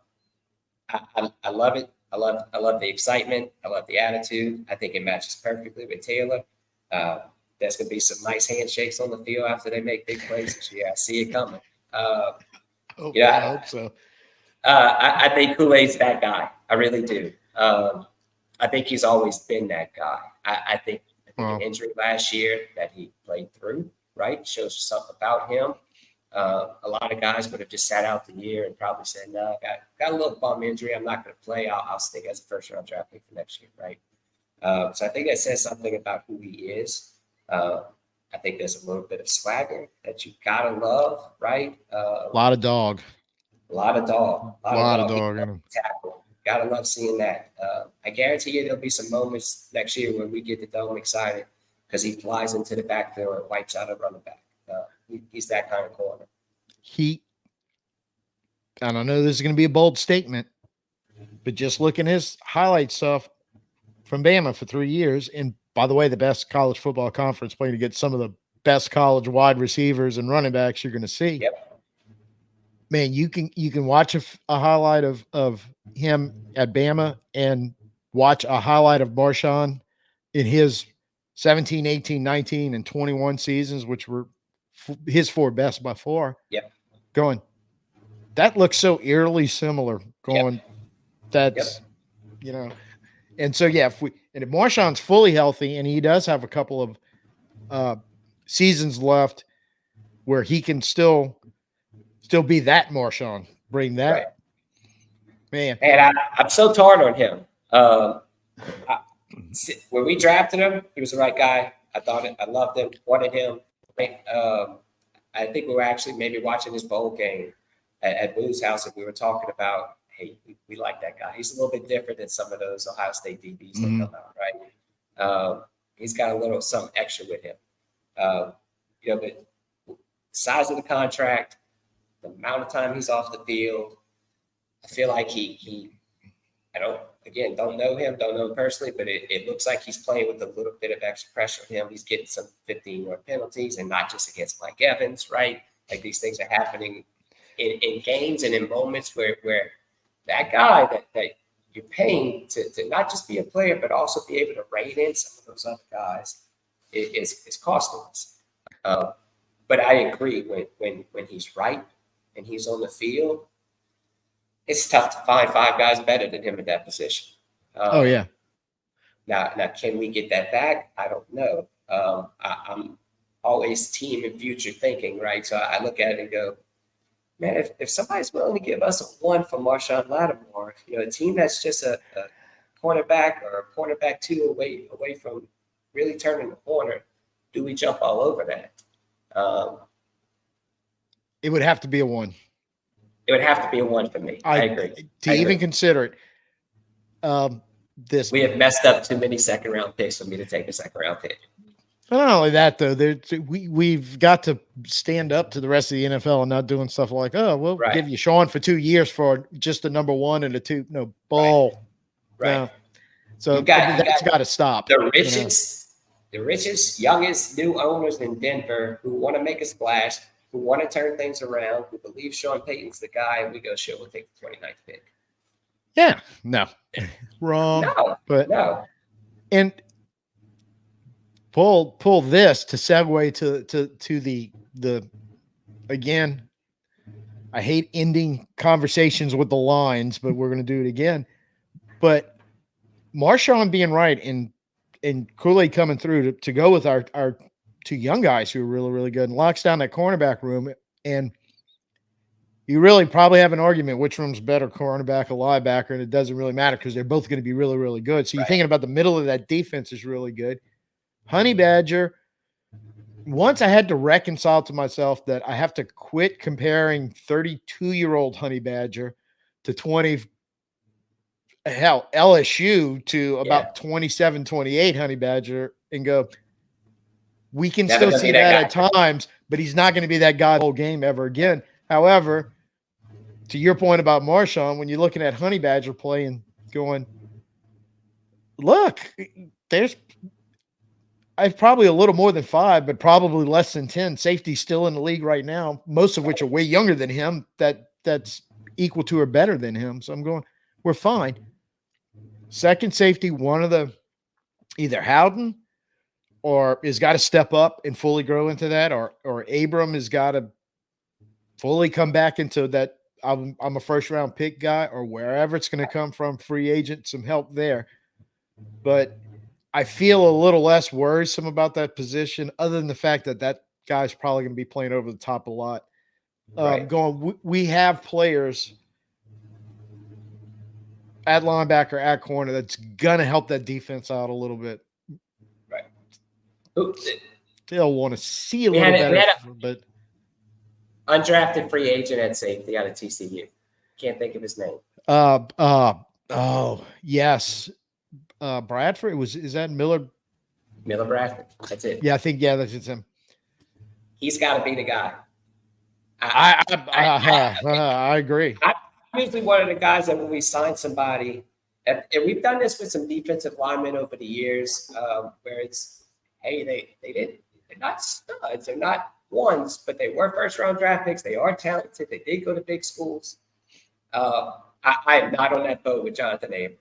I love it. I love the excitement. I love the attitude. I think it matches perfectly with Taylor. There's going to be some nice handshakes on the field after they make big plays this year. I see it coming. I hope so. I think Kool-Aid's that guy. I really do. I think he's always been that guy. I think an injury last year that he played through, right, shows you something about him. A lot of guys would have just sat out the year and probably said, no, got a little bum injury. I'm not going to play. I'll stick as a first-round draft pick for next year, right? So I think that says something about who he is. I think there's a little bit of swagger that you got to love, right? A lot of dog. A lot of dog. A lot of dog in him. Tackle. Gotta love seeing that. I guarantee you there'll be some moments next year when we get the dome excited because he flies into the backfield and wipes out a running back. He's that kind of corner. And I know this is going to be a bold statement, but just looking at his highlight stuff from Bama for 3 years, and by the way, the best college football conference playing to get some of the best college wide receivers and running backs you're going to see. Yep. Man, you can watch a highlight of him at Bama and watch a highlight of Marshon in his 17, 18, 19, and 21 seasons, which were his 4 best by far. Yep. Going, that looks so eerily similar. Going, that's, and so, yeah, if Marshon's fully healthy and he does have a couple of seasons left where he can still be that Marshon, bring that. Right. Man. And I'm so torn on him. When we drafted him, he was the right guy. I loved him, wanted him. I think we were actually maybe watching his bowl game at Boo's house, and we were talking about, hey, we like that guy. He's a little bit different than some of those Ohio State DBs that come out, right? He's got a little something extra with him. But size of the contract, the amount of time he's off the field, I feel like I don't know him personally, but it looks like he's playing with a little bit of extra pressure on him. He's getting some 15-yard penalties, and not just against Mike Evans, right? Like these things are happening in games and in moments where that guy that you're paying to not just be a player, but also be able to rein in some of those other guys is costing us. But I agree when he's right and he's on the field, it's tough to find 5 guys better than him at that position. Now, can we get that back? I don't know. I'm always team and future thinking, right? So I look at it and go, man, if somebody's willing to give us a 1 for Marshon Lattimore, a team that's just a cornerback or a cornerback 2 away from really turning the corner, do we jump all over that? It would have to be a 1. It would have to be a 1 for me. I agree. To even consider it, we have messed up too many second-round picks for me to take a second-round pick. Not only that, though, we've got to stand up to the rest of the NFL and not doing stuff like, we'll give you Sean for 2 years for just a number 1 and a 2. No, bull. Right. No. So that's got to stop. The richest, youngest new owners in Denver who want to make a splash, who want to turn things around, who believe Sean Payton's the guy, and we go, sure, we'll take the 29th pick. Yeah. No. Wrong. No. But no. And pull this to segue to the again, I hate ending conversations with the lines, but we're going to do it again. But Marshon being right and Kool-Aid coming through to go with our 2 young guys who are really, really good and locks down that cornerback room. And you really probably have an argument which room's better, cornerback or linebacker, and it doesn't really matter because they're both going to be really, really good. So you're thinking about the middle of that defense is really good. Honey Badger, once I had to reconcile to myself that I have to quit comparing 32-year-old Honey Badger to 20, hell, LSU to about 27, 28 Honey Badger and go, we can Never still gonna be see that that guy. at times, but he's not going to be that guy the whole game ever again. However, to your point about Marshon, when you're looking at Honey Badger play and going, look, there's I've probably a little more than 5, but probably less than 10 safeties still in the league right now, most of which are way younger than him, that's equal to or better than him. So I'm going, we're fine. Second safety, one of the either Howden or has got to step up and fully grow into that, or Abram has got to fully come back into that. I'm a first round pick guy, or wherever it's going to come from, free agent, some help there. But I feel a little less worrisome about that position, other than the fact that that guy's probably going to be playing over the top a lot. We have players at linebacker, at corner, that's going to help that defense out a little bit. Right. Still want to see a little better, but undrafted free agent at safety out of TCU. Can't think of his name. Oh yes, Bradford is that Miller? Miller Bradford. That's it. Yeah, I think that's him. He's got to be the guy. I agree. I'm usually one of the guys that when we sign somebody, and we've done this with some defensive linemen over the years, where it's, hey, they're not studs, they're not ones, but they were first round draft picks. They are talented. They did go to big schools. I am not on that boat with Jonathan Abram.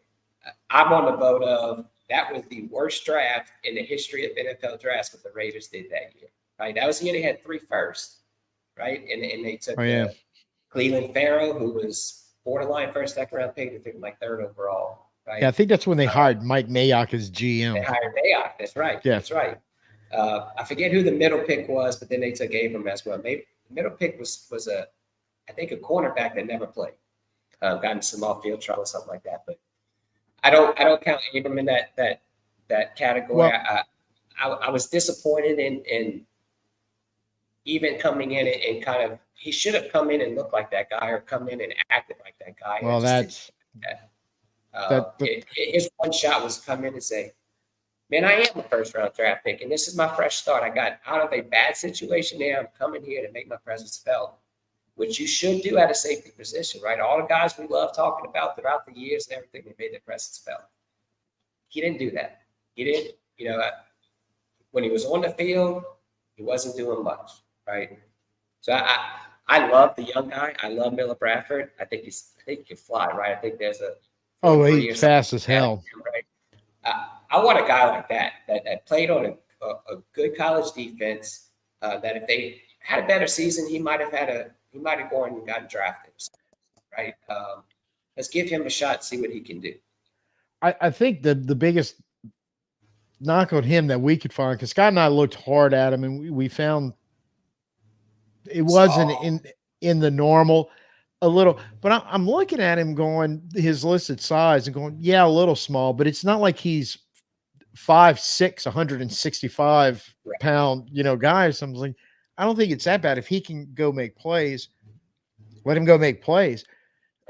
I'm on the boat of that was the worst draft in the history of NFL drafts what the Raiders did that year. Right, that was the year they had 3 firsts. Right, and they took Cleveland Farrell, who was borderline first, second round pick. They took him like 3rd overall. Right. Yeah, I think that's when they hired Mike Mayock as GM. They hired Mayock. That's right. Yeah. That's right. I forget who the middle pick was, but then they took Abram as well. Maybe the middle pick was I think a cornerback that never played, got in some off field trouble, something like that. But I don't count Abram in that category. Well, I was disappointed in even coming in and kind of, he should have come in and looked like that guy or come in and acted like that guy. Well, his one shot was to come in and say, man, I am a first round draft pick, and this is my fresh start. I got out of a bad situation there. I'm coming here to make my presence felt, which you should do at a safety position, right? All the guys we love talking about throughout the years and everything, they made their presence felt. He didn't do that. He didn't, when he was on the field, he wasn't doing much, right? So I love the young guy. I love Miller Bradford. I think he can fly, right? I think there's he's fast as hell. Right? I want a guy like that played on a good college defense. That if they had a better season, he might have gone and gotten drafted, right? Let's give him a shot and see what he can do. I think the biggest knock on him that we could find, because Scott and I looked hard at him, and we found it wasn't in the normal a little, but I'm looking at him going, his listed size, and going, yeah, a little small, but it's not like he's 5'6", 165 pound, guy. So I'm like, I don't think it's that bad. If he can go make plays, let him go make plays.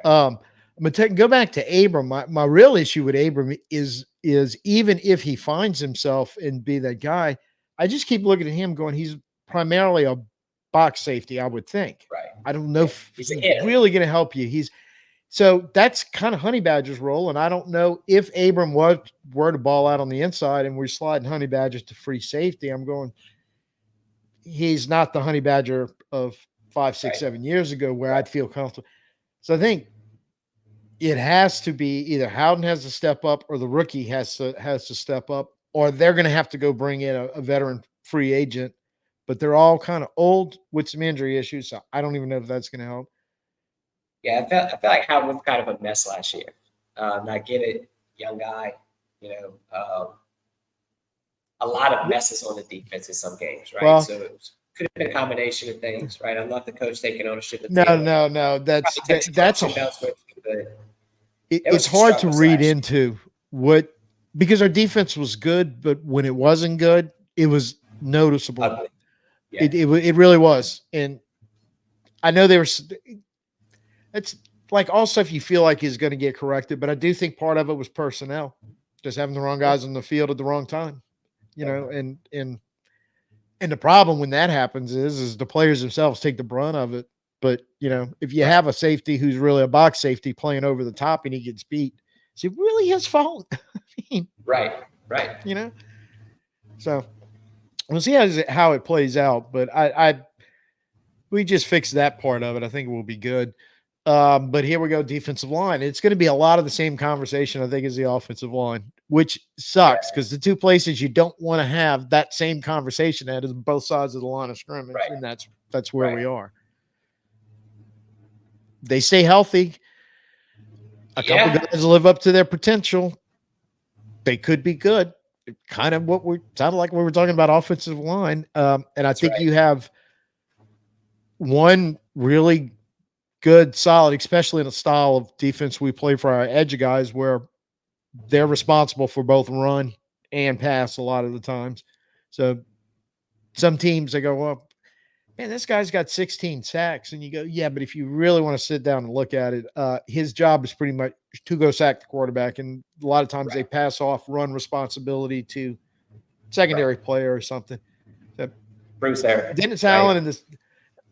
But go back to Abram. My real issue with Abram is even if he finds himself and be that guy, I just keep looking at him going, he's primarily a box safety, I would think. Right. I don't know if he's really going to help you. So that's kind of Honey Badger's role. And I don't know if Abram were to ball out on the inside and we're sliding Honey Badger to free safety, I'm going, he's not the Honey Badger of 5, 6, 7 years ago where I'd feel comfortable. So I think it has to be either Howden has to step up or the rookie has to step up, or they're going to have to go bring in a veteran free agent. But they're all kind of old with some injury issues, so I don't even know if that's going to help. Yeah, I felt like Howden was kind of a mess last year. I get it, young guy, a lot of messes on the defense in some games, right? Well, so it could have been a combination of things, right? I love the coach taking ownership of the field. No. It's hard to read into what, because our defense was good, but when it wasn't good, it was noticeable. Ugly. Yeah. It really was. And I know like all stuff you feel like is going to get corrected. But I do think part of it was personnel, just having the wrong guys on the field at the wrong time, and the problem when that happens is the players themselves take the brunt of it. But if you have a safety who's really a box safety playing over the top and he gets beat, is it really his fault? I mean, right. So we'll see how it plays out. But we just fixed that part of it. I think it will be good. But here we go, defensive line. It's going to be a lot of the same conversation, I think, as the offensive line, which sucks because the two places you don't want to have that same conversation at is both sides of the line of scrimmage, and that's where we are. They stay healthy. A couple guys live up to their potential. They could be good. Kind of what we sounded like we were talking about offensive line. And I think you have one really good, solid, especially in the style of defense we play for our edge guys, where they're responsible for both run and pass a lot of the times. So some teams, they go, well, man, this guy's got 16 sacks. And you go, yeah, but if you really want to sit down and look at it, his job is pretty much to go sack the quarterback. And a lot of times they pass off run responsibility to secondary player or something. So Bruce Arians. Dennis Allen and this,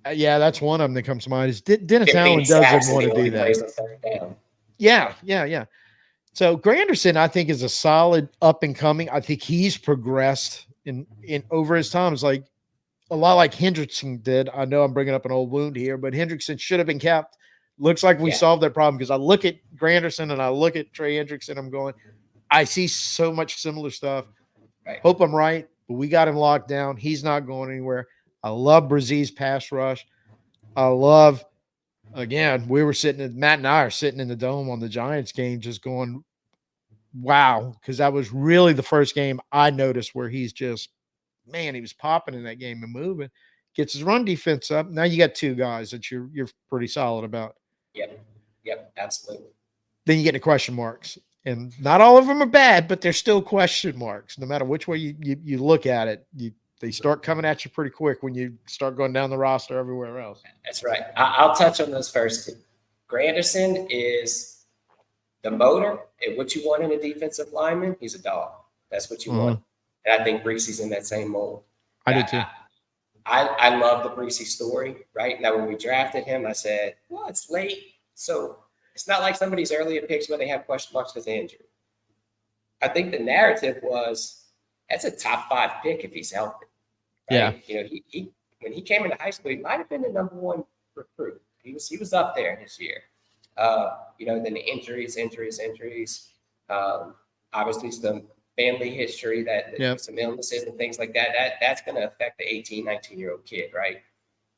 that's one of them that comes to mind. Is Dennis Allen doesn't want to do that. Yeah. So Granderson, I think, is a solid up and coming. I think he's progressed in over his time. It's like a lot like Hendrickson did. I know I'm bringing up an old wound here, but Hendrickson should have been kept. Looks like we solved that problem because I look at Granderson and I look at Trey Hendrickson. I'm going, I see so much similar stuff. Hope I'm right, but we got him locked down. He's not going anywhere. I love Brazil's pass rush. I love, again, Matt and I are sitting in the dome on the Giants game just going, wow, because that was really the first game I noticed where he's just, man, he was popping in that game and moving. Gets his run defense up. Now you got two guys that you're pretty solid about. Yep, absolutely. Then you get the question marks. And not all of them are bad, but they're still question marks. No matter which way you look at it, they start coming at you pretty quick when you start going down the roster everywhere else. That's right. I'll touch on those first two. Granderson is the motor and what you want in a defensive lineman. He's a dog. That's what you want. And I think Breezy's in that same mold. I do too. I love the Breezy story, right? Now, when we drafted him, I said, well, it's late. So it's not like somebody's earlier picks where they have question marks because of injury. I think the narrative was that's a top 5 pick if he's healthy. Right? Yeah. He when he came into high school, he might have been the number 1 recruit. He was up there this year. Then the injuries. Obviously some family history that some illnesses and things like that. That's going to affect the 18, 19-year-old kid, right?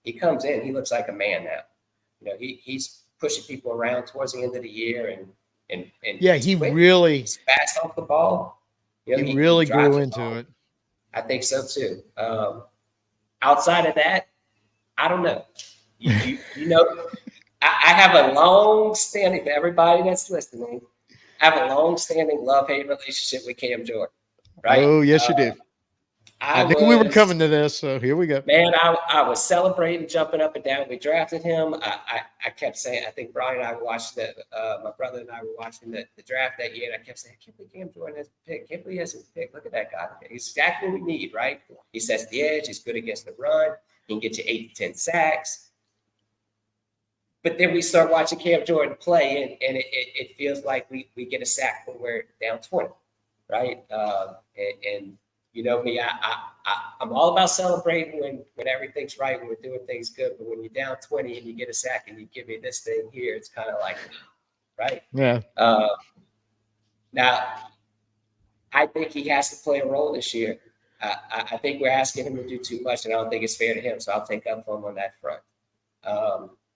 He comes in, he looks like a man now. He's pushing people around towards the end of the year and he really fast off the ball. He really grew into it. I think so too. Outside of that, I don't know. I have a long-standing, for everybody that's listening, I have a long-standing love-hate relationship with Cam Jordan, right? Oh, yes, you do. I knew we were coming to this, so here we go. Man, I was celebrating, jumping up and down. We drafted him. I kept saying, I think Brian and I were watching my brother and I were watching the draft that year, and I kept saying, I can't believe Cam Jordan has a pick. Can't believe he has a pick. Look at that guy. He's exactly what we need, right? He sets the edge. He's good against the run. He can get you 8 to 10 sacks. But then we start watching Cam Jordan play, and it feels like we get a sack when we're down 20, right? And you know me, I'm all about celebrating when everything's right, when we're doing things good. But when you're down 20 and you get a sack and you give me this thing here, it's kind of like, right? Yeah. Now, I think he has to play a role this year. I think we're asking him to do too much, and I don't think it's fair to him. So I'll take up for him on that front.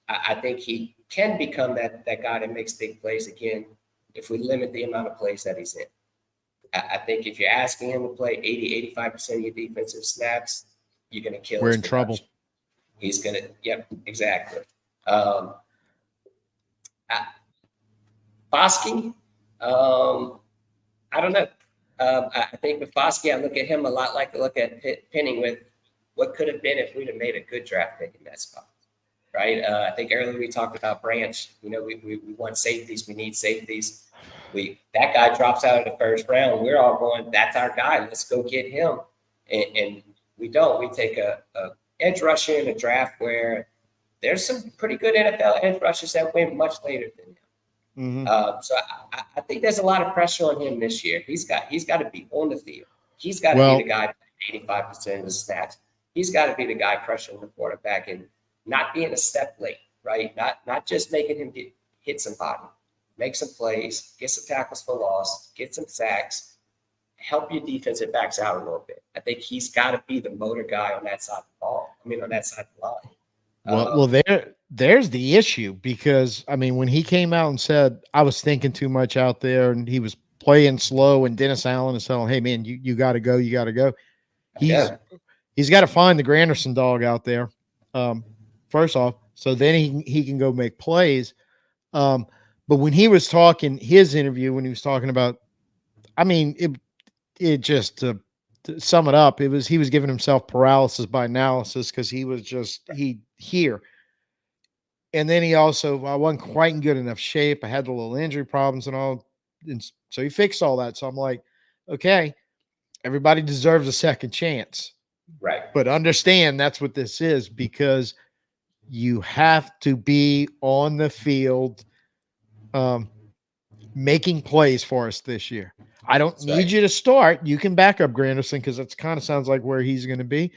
I think he can become that guy that makes big plays again if we limit the amount of plays that he's in. I think if you're asking him to play 80, 85% of your defensive snaps, you're going to kill him. We're in trouble. He's going to, yep, exactly. Foskey, I don't know. I think with Foskey, I look at him a lot like I look at Penning with what could have been if we'd have made a good draft pick in that spot. right? I think earlier we talked about Branch. We want safeties. We need safeties. That guy drops out of the first round. We're all going, that's our guy. Let's go get him. And we don't. We take a edge rusher in a draft where there's some pretty good NFL edge rushers that went much later than him. Mm-hmm. So I think there's a lot of pressure on him this year. He's got to be on the field. He's got to be the guy 85% of the snaps. He's got to be the guy pressuring the quarterback and not being a step late, right? Not just making him hit somebody, make some plays, get some tackles for loss, get some sacks, help your defensive backs out a little bit. I think he's got to be the motor guy on that side of the ball. On that side of the line. Well, there's the issue because when he came out and said I was thinking too much out there and he was playing slow and Dennis Allen is telling, hey man, you got to go, he's got to find the Granderson dog out there. First off, so then he can go make plays. But when he was talking his interview, when he was talking about, it just to sum it up, he was giving himself paralysis by analysis because he was just here. And then he also, I wasn't quite in good enough shape. I had the little injury problems and all. And so he fixed all that. So I'm like, okay, everybody deserves a second chance. Right. But understand that's what this is because you have to be on the field making plays for us this year. I don't need you to start. You can back up Granderson because that's kind of sounds like where he's going to be.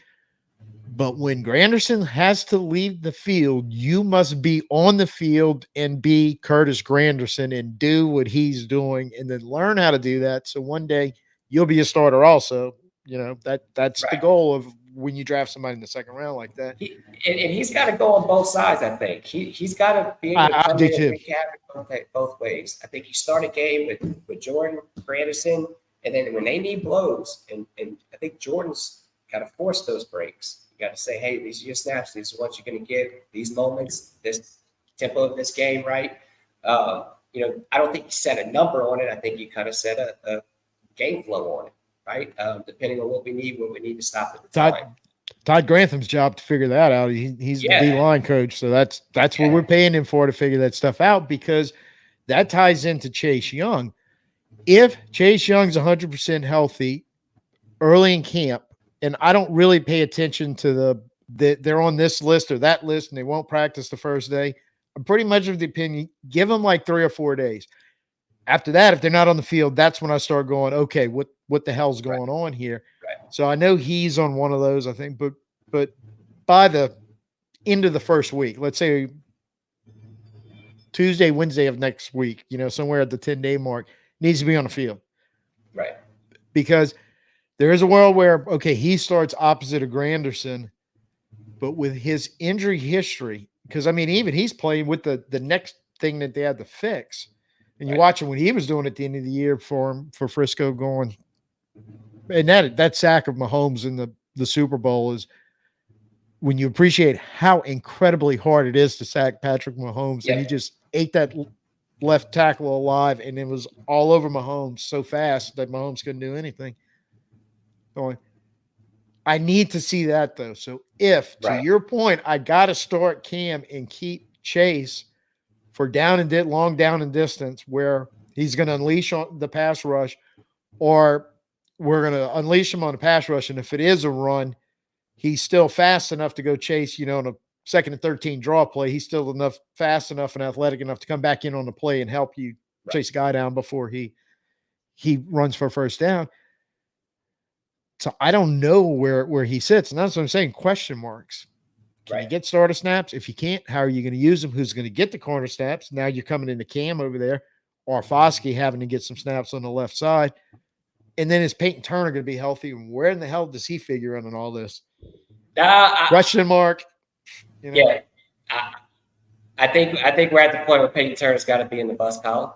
But when Granderson has to leave the field, you must be on the field and be Curtis Granderson and do what he's doing and then learn how to do that. So one day you'll be a starter also. That's the goal of when you draft somebody in the second round like that. And he's got to go on both sides, I think. He's got to be able to come in and wreak havoc both ways. I think you start a game with Jordan Granderson, and then when they need blows, and I think Jordan's got to force those breaks. You got to say, hey, these are your snaps. These are what you're going to get. These moments, this tempo of this game, right? I don't think you set a number on it. I think you kind of set a game flow on it, right? Depending on what we need to stop at the time. Todd Grantham's job to figure that out. He's the D-line coach, so that's what we're paying him for, to figure that stuff out, because that ties into Chase Young. If Chase Young's 100% healthy early in camp, and I don't really pay attention to they're on this list or that list and they won't practice the first day, I'm pretty much of the opinion, give them like 3 or 4 days. After that, if they're not on the field, that's when I start going, okay, what the hell's going on here? Right. So I know he's on one of those, I think, but by the end of the first week, let's say Tuesday, Wednesday of next week, somewhere at the 10-day mark, needs to be on the field. Right. Because there is a world where, okay, he starts opposite of Granderson, but with his injury history, because even he's playing with the next thing that they had to fix. And you watch him when he was doing at the end of the year for Frisco going, and that sack of Mahomes in the Super Bowl is when you appreciate how incredibly hard it is to sack Patrick Mahomes, and he just ate that left tackle alive, and it was all over Mahomes so fast that Mahomes couldn't do anything. Going, I need to see that though. So if, to your point, I got to start Cam and keep Chase for long down and distance where he's going to unleash on the pass rush, or we're going to unleash him on a pass rush. And if it is a run, he's still fast enough to go chase, on a 2nd and 13 draw play. He's still fast enough and athletic enough to come back in on the play and help you chase a guy down before he runs for first down. So I don't know where he sits. And that's what I'm saying. Question marks. Can you get starter snaps? If you can't, how are you going to use them? Who's going to get the corner snaps? Now you're coming into Cam over there, or Foskey having to get some snaps on the left side. And then is Peyton Turner going to be healthy? And where in the hell does he figure in on all this? Question mark. Yeah. I think we're at the point where Peyton Turner's got to be in the bus column.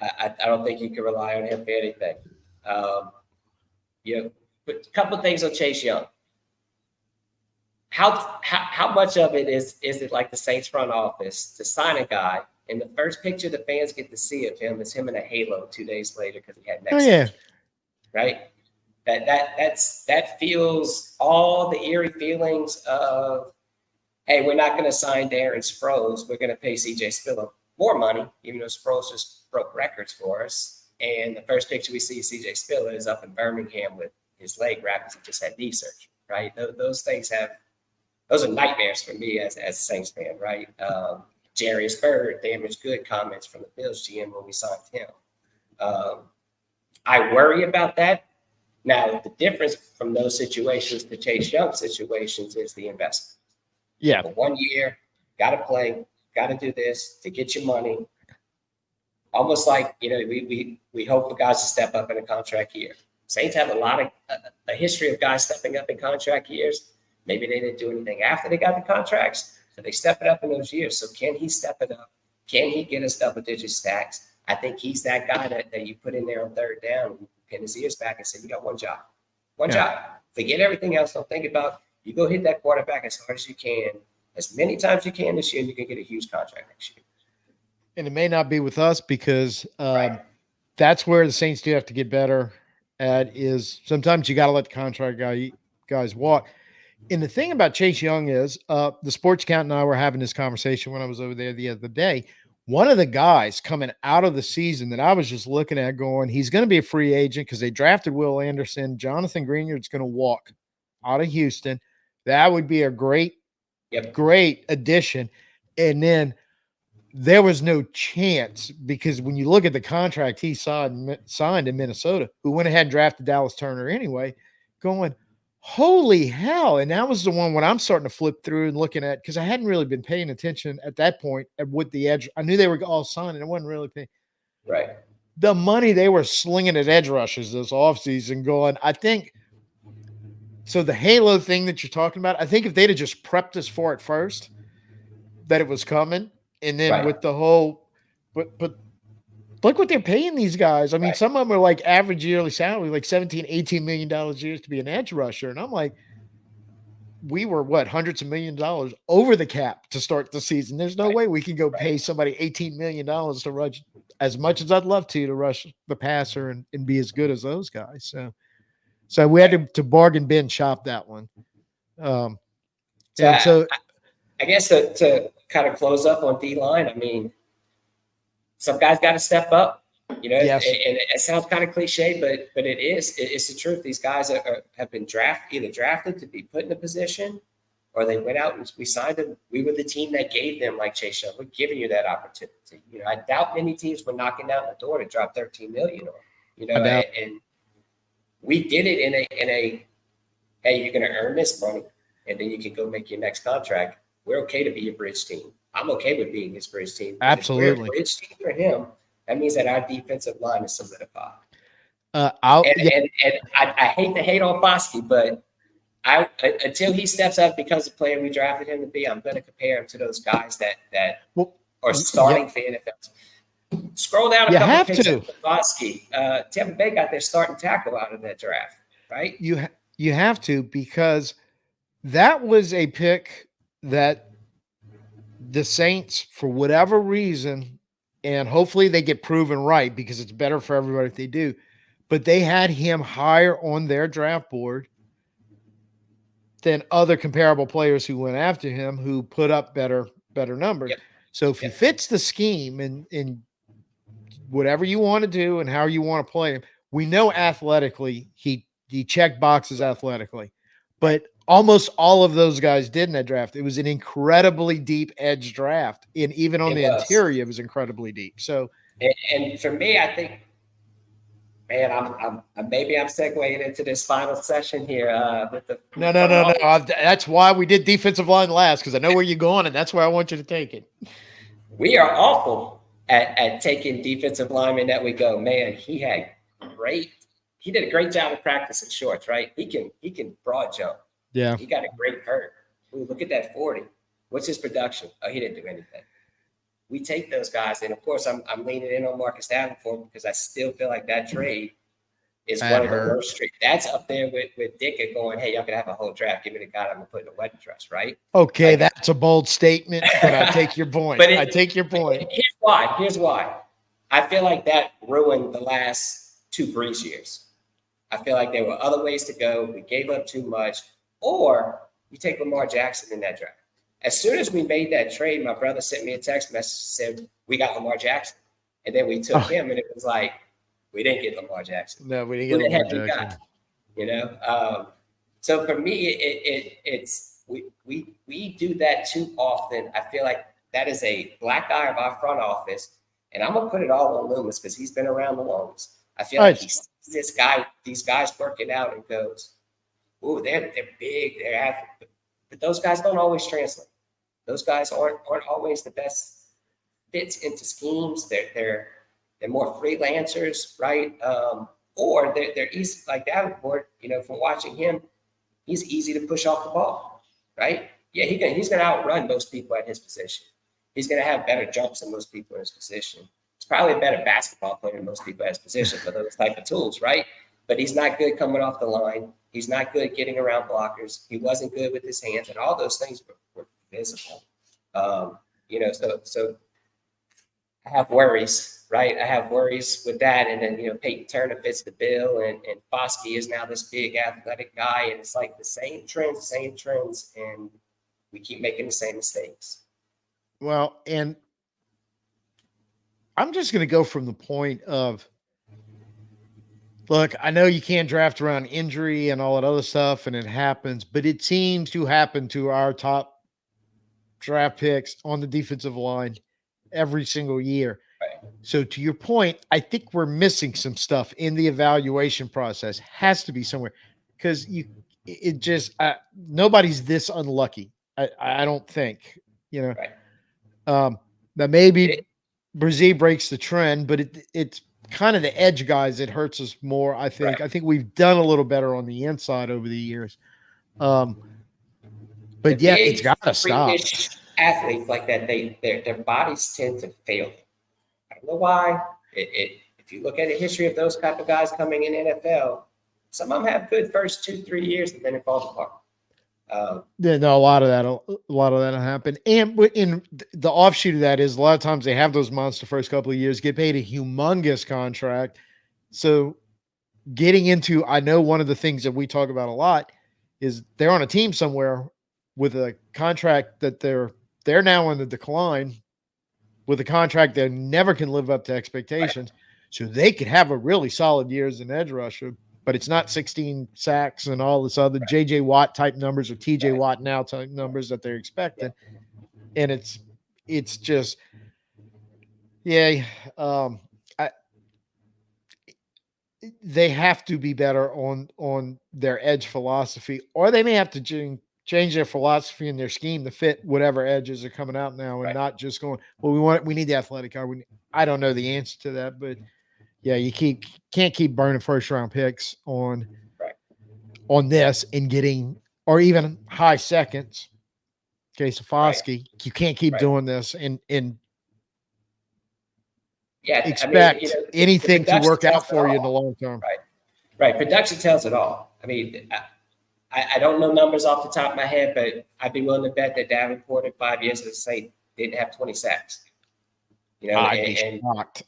I don't think you can rely on him for anything. But a couple of things on Chase Young. How much of it is it like the Saints front office to sign a guy, and the first picture the fans get to see of him is him in a halo 2 days later because he had neck surgery, right? That feels all the eerie feelings of, hey, we're not going to sign Darren Sproles. We're going to pay CJ Spiller more money, even though Sproles just broke records for us. And the first picture we see of CJ Spiller is up in Birmingham with his leg wrapped because he just had knee surgery, right? Those are nightmares for me as a Saints fan, right? Jarius Byrd, damaged good comments from the Bills GM when we signed him. I worry about that. Now, the difference from those situations to Chase Young situations is the investment. Yeah. For 1 year, got to play, got to do this to get your money. Almost like, we hope for guys to step up in a contract year. Saints have a history of guys stepping up in contract years. Maybe they didn't do anything after they got the contracts, so they step it up in those years. So can he step it up? Can he get us double-digit stacks? I think he's that guy that you put in there on third down, pin his ears back and say, you got one job. One job. Forget everything else. Don't think about, you go hit that quarterback as hard as you can, as many times you can this year, and you can get a huge contract next year. And it may not be with us because that's where the Saints do have to get better at, is sometimes you got to let the contract guys walk. And the thing about Chase Young is the sports count and I were having this conversation when I was over there the other day. One of the guys coming out of the season that I was just looking at going, he's going to be a free agent because they drafted Will Anderson. Jonathan Greenyard's going to walk out of Houston. That would be a great addition. And then there was no chance, because when you look at the contract he signed in Minnesota, who went ahead and drafted Dallas Turner anyway, going, holy hell. And that was the one when I'm starting to flip through and looking at, because I hadn't really been paying attention at that point at what the edge. I knew they were all signed, and I wasn't really paying. Right. The money they were slinging at edge rushers this offseason going, I think. So the halo thing that you're talking about, I think if they'd have just prepped us for it first, that it was coming. And then with the whole, but look what they're paying these guys. I mean, some of them are like average yearly salary, like $17, $18 million a year to be an edge rusher. And I'm like, we were hundreds of $millions over the cap to start the season. There's no way we can go pay somebody $18 million to rush, as much as I'd love to rush the passer and be as good as those guys. So we had to bargain bin shop that one. I guess to kind of close up on D-line, I mean, some guys got to step up, Yes. And it sounds kind of cliche, but it's the truth. These guys have been either drafted to be put in a position, or they went out and we signed them. We were the team that gave them, like Chase Young, we're giving you that opportunity. I doubt many teams were knocking down the door to drop $13 million on, and we did it in a, hey, you're going to earn this money, and then you can go make your next contract. We're okay to be a bridge team. I'm okay with being his bridge team. Absolutely. If we're a bridge team for him, that means that our defensive line is solidified. I hate to hate on Bosky, but until he steps up, becomes the player we drafted him to be, I'm going to compare him to those guys that are starting for NFL. Scroll down a couple picks of Bosky. Tampa Bay got their starting tackle out of that draft, right? You have to, because that was a pick that the Saints, for whatever reason, and hopefully they get proven right because it's better for everybody if they do, but they had him higher on their draft board than other comparable players who went after him, who put up better numbers. So if he fits the scheme and whatever you want to do and how you want to play him, we know athletically he checked boxes athletically, but almost all of those guys did in that draft. It was an incredibly deep edge draft, and even on the interior, it was incredibly deep. So, and for me, I think, man, I'm segueing into this final session here with the. No. That's why we did defensive line last, because I know where you're going, and that's where I want you to take it. We are awful at taking defensive linemen that we go, man, he did a great job of practice in shorts, right? He can broad jump. Yeah. He got a great hurt. Ooh, look at that 40. What's his production? Oh, he didn't do anything. We take those guys, and of course, I'm leaning in on Marcus Davenport because I still feel like that trade is one of the worst trades. That's up there with Dickett going, hey, y'all can have a whole draft. Give me the guy I'm going to put in a wedding dress, right? Okay, that's a bold statement, but I take your point. I take your point. Here's why. I feel like that ruined the last 2 Breeze years. I feel like there were other ways to go. We gave up too much. Or you take Lamar Jackson in that draft. As soon as we made that trade, my brother sent me a text message and said, we got Lamar Jackson. And then we took him, and it was like, we didn't get Lamar Jackson. No, we didn't get Lamar Jackson. You know? So for me, it's we do that too often. I feel like that is a black eye of our front office. And I'm going to put it all on Loomis because he's been around the longest. I feel like he sees these guys working out and goes, "Ooh, they're big, they're athletes," but those guys don't always translate. Those guys aren't always the best fits into schemes. They're more freelancers, right? Or they're easy, like Davenport. You know, from watching him, he's easy to push off the ball, right? Yeah, he's going to outrun most people at his position. He's going to have better jumps than most people in his position. He's probably a better basketball player than most people at his position for those type of tools, right? But he's not good coming off the line. He's not good getting around blockers. He wasn't good with his hands, and all those things were visible. You know, so I have worries, right? I have worries with that. And then, you know, Peyton Turner fits the bill, and Foskey is now this big athletic guy, and it's like the same trends, and we keep making the same mistakes. Well, and I'm just going to go from the point of, look, I know you can't draft around injury and all that other stuff, and it happens, but it seems to happen to our top draft picks on the defensive line every single year. Right. So to your point, I think we're missing some stuff in the evaluation process. Has to be somewhere, because nobody's this unlucky. I don't think, you know. Right. Now maybe Brzee breaks the trend, but it's kind of the edge guys that hurts us more. I think. Right. I think we've done a little better on the inside over the years. But yeah, it's got to stop. Athletes like that, their bodies tend to fail. I don't know why. If you look at the history of those type of guys coming in NFL, some of them have good first 2-3 years, and then it falls apart. Yeah, no, a lot of that'll happen. And in the offshoot of that is a lot of times they have those monster first couple of years, get paid a humongous contract. So getting into, I know one of the things that we talk about a lot is they're on a team somewhere with a contract that they're now in the decline with a contract that never can live up to expectations. Right. So they could have a really solid year as an edge rusher, but it's not 16 sacks and all this other JJ Watt type numbers or TJ Watt now type numbers that they're expecting. And it's just, yeah. They have to be better on their edge philosophy, or they may have to change their philosophy and their scheme to fit whatever edges are coming out now, and not just going, well, we need the athletic guy. I don't know the answer to that, but yeah, you can't keep burning first round picks on this and getting, or even high seconds. Case of Foskey, you can't keep doing this and expect anything to work out for you in the long term. Right. Production tells it all. I mean, I don't know numbers off the top of my head, but I'd be willing to bet that Davenport in 5 years, let's say, didn't have 20 sacks. You know, I'd be shocked.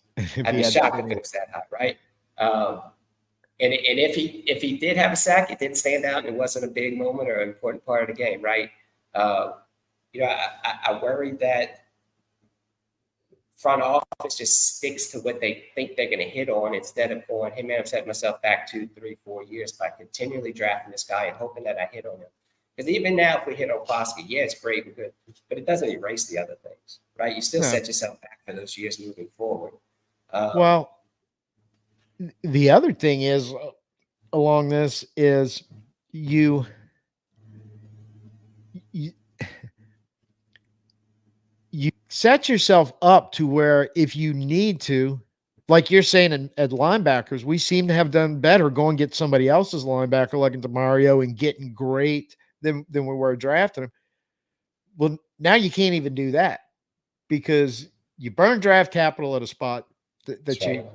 I'd be shocked if it was that high, right? And if he did have a sack, it didn't stand out, and it wasn't a big moment or an important part of the game, right? You know, I worry that front office just sticks to what they think they're going to hit on instead of going, hey, man, I'm setting myself back 2, 3, 4 years by continually drafting this guy and hoping that I hit on him. Because even now, if we hit on Foskey, yeah, it's great, we're good, but it doesn't erase the other things, right? You still set yourself back for those years moving forward. Well, the other thing is along this is you set yourself up to where if you need to, like you're saying at linebackers, we seem to have done better going get somebody else's linebacker like in Demario and getting great than we were drafting him. Well, now you can't even do that because you burn draft capital at a spot that you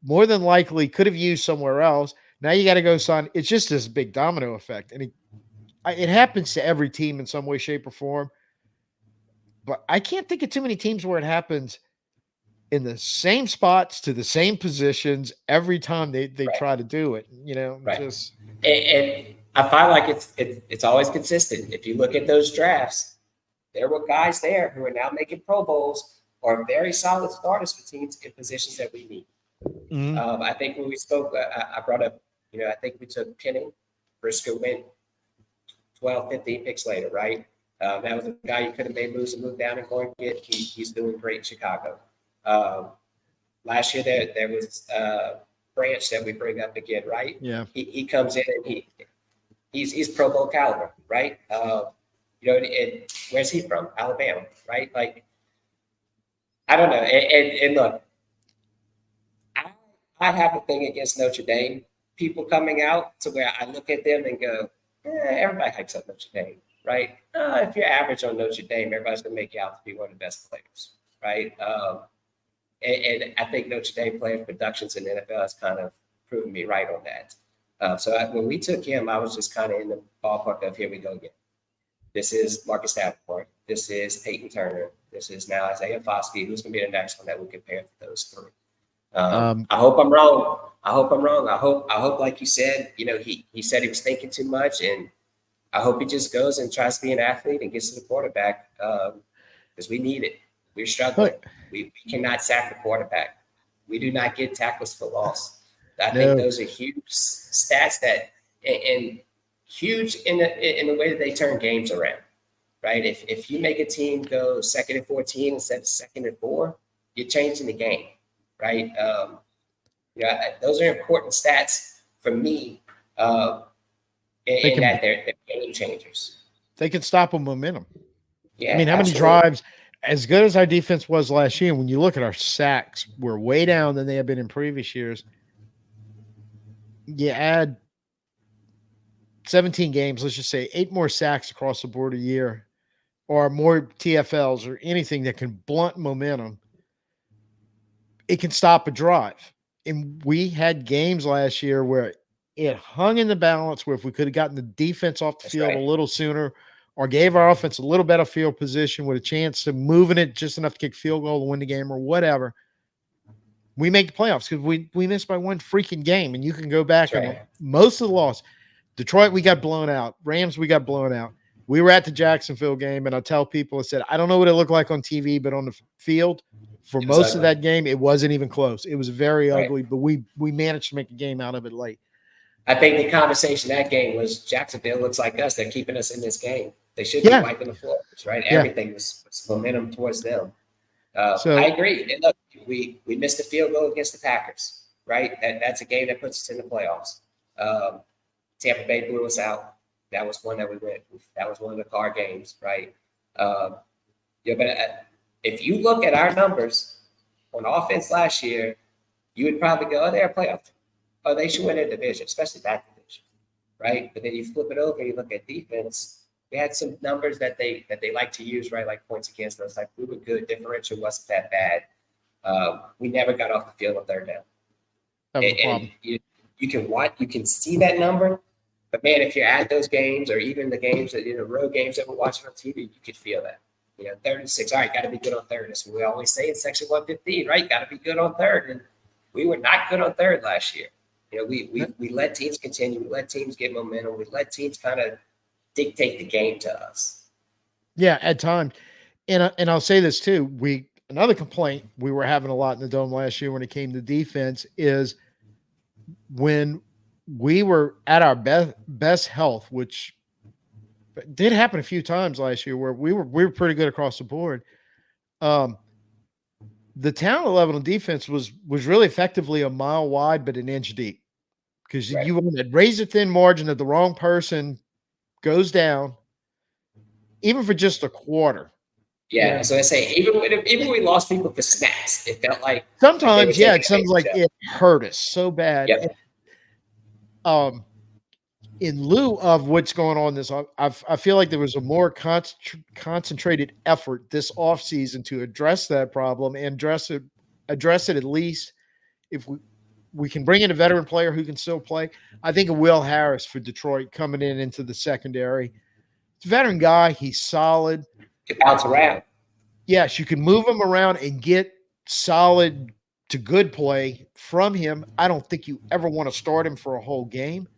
more than likely could have used somewhere else. Now you got to go sign. It's just this big domino effect. And it happens to every team in some way, shape, or form. But I can't think of too many teams where it happens in the same spots to the same positions every time they try to do it. You know, just and I find like it's always consistent. If you look at those drafts, there were guys there who are now making Pro Bowls or very solid starters for teams in positions that we need. I think when we spoke, I brought up, I think we took Penning. Briscoe went 12, 15 picks later, right? That was a guy you could have made lose and move down and go and get. He's doing great in Chicago. Last year there was Branch that we bring up again, right? Yeah. He comes in and he's Pro Bowl caliber, right? And where's he from? Alabama, right? Like, I don't know. And look, I have a thing against Notre Dame people coming out to where I look at them and go, everybody hypes up Notre Dame, right? If you're average on Notre Dame, everybody's going to make you out to be one of the best players, right? And I think Notre Dame player productions in the NFL has kind of proven me right on that. When we took him, I was just kind of in the ballpark of, here we go again. This is Marcus Davenport. This is Peyton Turner. This is now Isaiah Foskey. Who's going to be the next one that we compare to those three? I hope I'm wrong. I hope, like you said, he said he was thinking too much, and I hope he just goes and tries to be an athlete and gets to the quarterback because we need it. We're struggling. We cannot sack the quarterback. We do not get tackles for loss. I think those are huge stats and huge in the way that they turn games around, right? If you make a team go 2nd and 14 instead of 2nd and 4, you're changing the game, right? Those are important stats for me in that they're game changers. They can stop a momentum. Yeah, I mean, how many drives, as good as our defense was last year, when you look at our sacks, we're way down than they have been in previous years. You add 17 games, let's just say 8 more sacks across the board a year, or more TFLs or anything that can blunt momentum, it can stop a drive. And we had games last year where it hung in the balance, where if we could have gotten the defense off the field a little sooner or gave our offense a little better field position with a chance to moving it just enough to kick field goal to win the game or whatever, we make the playoffs because we missed by one freaking game. And you can go back and most of the loss. Detroit, we got blown out. Rams, we got blown out. We were at the Jacksonville game, and I tell people, I said, I don't know what it looked like on TV, but on the field, for most of that game, it wasn't even close. It was very ugly, but we managed to make a game out of it late. I think the conversation that game was Jacksonville looks like us. They're keeping us in this game. They should be wiping the floors, right? Everything was momentum towards them. So I agree. And look, we missed a field goal against the Packers, right? That's a game that puts us in the playoffs. Tampa Bay blew us out. That was one that we went. That was one of the Carr games, right? But if you look at our numbers on offense last year, you would probably go, they're a playoff team. Oh, they should win their division, especially that division, right? But then you flip it over, you look at defense. We had some numbers that they like to use, right? Like points against us. Like we were good. Differential wasn't that bad. We never got off the field on 3rd down. And you can see that number, but man, if you're at those games or even the games that road games that we're watching on TV, you could feel that. 3rd and 6. All right, got to be good on 3rd. That's what we always say in Section 115, right? Got to be good on 3rd, and we were not good on 3rd last year. We let teams continue. We let teams get momentum. We let teams kind of dictate the game to us. Yeah, at times, and I'll say this too. Another complaint we were having a lot in the Dome last year when it came to defense is when we were at our best health, which did happen a few times last year, where we were pretty good across the board. The talent level of defense was really effectively a mile wide, but an inch deep, because you want that razor thin margin that the wrong person goes down, even for just a quarter. Yeah, so I say even when we lost people for snaps, it felt like sometimes, it sounds like it hurt us so bad. Yep. In lieu of what's going on I feel like there was a more concentrated effort this offseason to address that problem and address it at least if we can bring in a veteran player who can still play. I think of Will Harris for Detroit coming into the secondary. It's a veteran guy. He's solid. Can bounce around. Yes, you can move him around and get solid to good play from him. I don't think you ever want to start him for a whole game.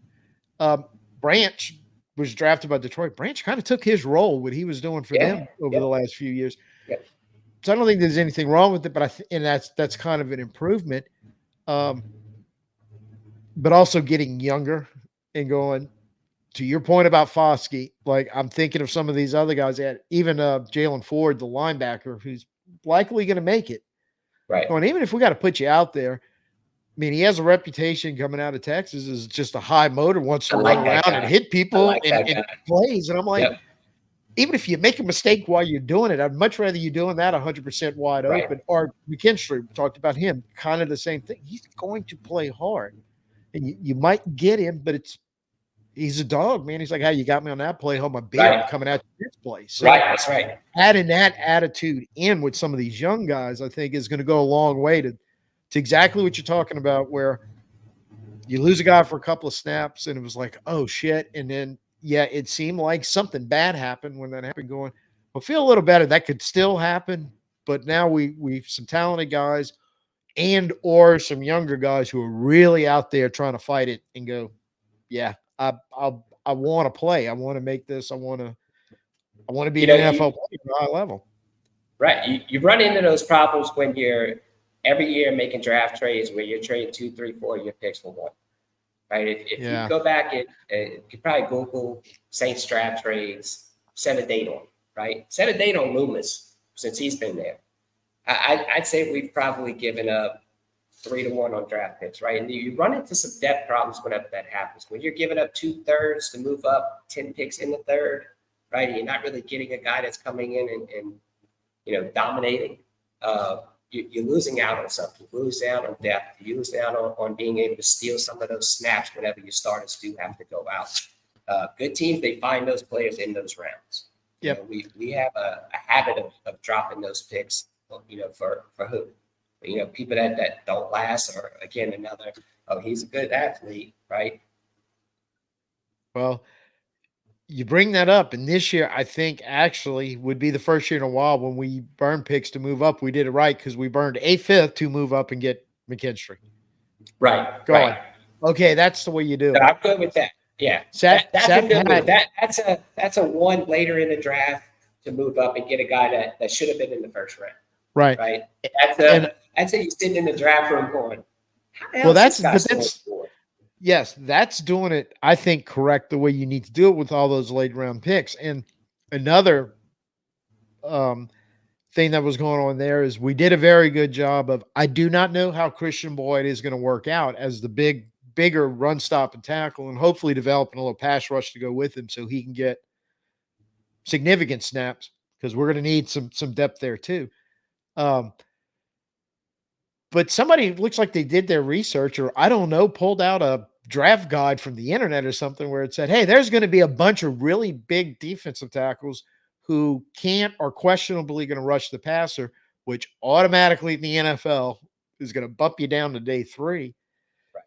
Branch, was drafted by Detroit, Branch kind of took his role, what he was doing for them over the last few years. So I don't think there's anything wrong with it, but and that's kind of an improvement. But also getting younger and going, to your point about Foskey, like I'm thinking of some of these other guys, even Jalen Ford, the linebacker, who's likely going to make it. Right. Going, even if we got to put you out there, I mean, he has a reputation coming out of Texas as just a high motor, wants to run around and hit people and plays. And I'm like, even if you make a mistake while you're doing it, I'd much rather you doing that 100% wide open. Or McKinstry, we talked about him, kind of the same thing. He's going to play hard. And you might get him, but he's a dog, man. He's like, hey, you got me on that play. Hold my beer. I'm coming at you this play. So that's right. Adding that attitude in with some of these young guys, I think, is going to go a long way to exactly what you're talking about, where you lose a guy for a couple of snaps and it was like, oh, shit. And then, it seemed like something bad happened when that happened, going, well, feel a little better. That could still happen. But now we've some talented guys and or some younger guys who are really out there trying to fight it and go, yeah, I want to play. I want to make this. I want to be an NFL player at a high level. Right. You run into those problems when you're every year making draft trades where you're trading 2, 3, 4 year picks for one. Right. If you go back and you could probably Google Saints draft trades, set a date on, right? Set a date on Loomis since he's been there. I'd say we've probably given up 3-1 on draft picks, right? And you run into some depth problems whenever that happens. When you're giving up 2/3 to move up 10 picks in the third, right? You're not really getting a guy that's coming in and dominating. You're losing out on something. You lose out on depth. You lose out on being able to steal some of those snaps whenever your starters do have to go out. Good teams, they find those players in those rounds. Yep. We have a habit of dropping those picks, for who? People that don't last, or again, another, he's a good athlete, right? Well, you bring that up, and this year I think actually would be the first year in a while when we burned picks to move up. We did it right because we burned a fifth to move up and get McKinstry. Right. Go on. Okay, that's the way you do it. I'm good with that. Yeah, that's a good move. That's a one later in the draft to move up and get a guy that should have been in the first round. Right. Right. That's you sitting in the draft room going, how the hell that's doing it, I think, correct the way you need to do it with all those late round picks. And another thing that was going on there is we did a very good job of, I do not know how Christian Boyd is going to work out as the bigger run, stop, and tackle, and hopefully developing a little pass rush to go with him so he can get significant snaps, because we're going to need some depth there too. But somebody looks like they did their research, or I don't know, pulled out a draft guide from the internet or something where it said, hey, there's going to be a bunch of really big defensive tackles who can't or questionably going to rush the passer, which automatically in the NFL is going to bump you down to day 3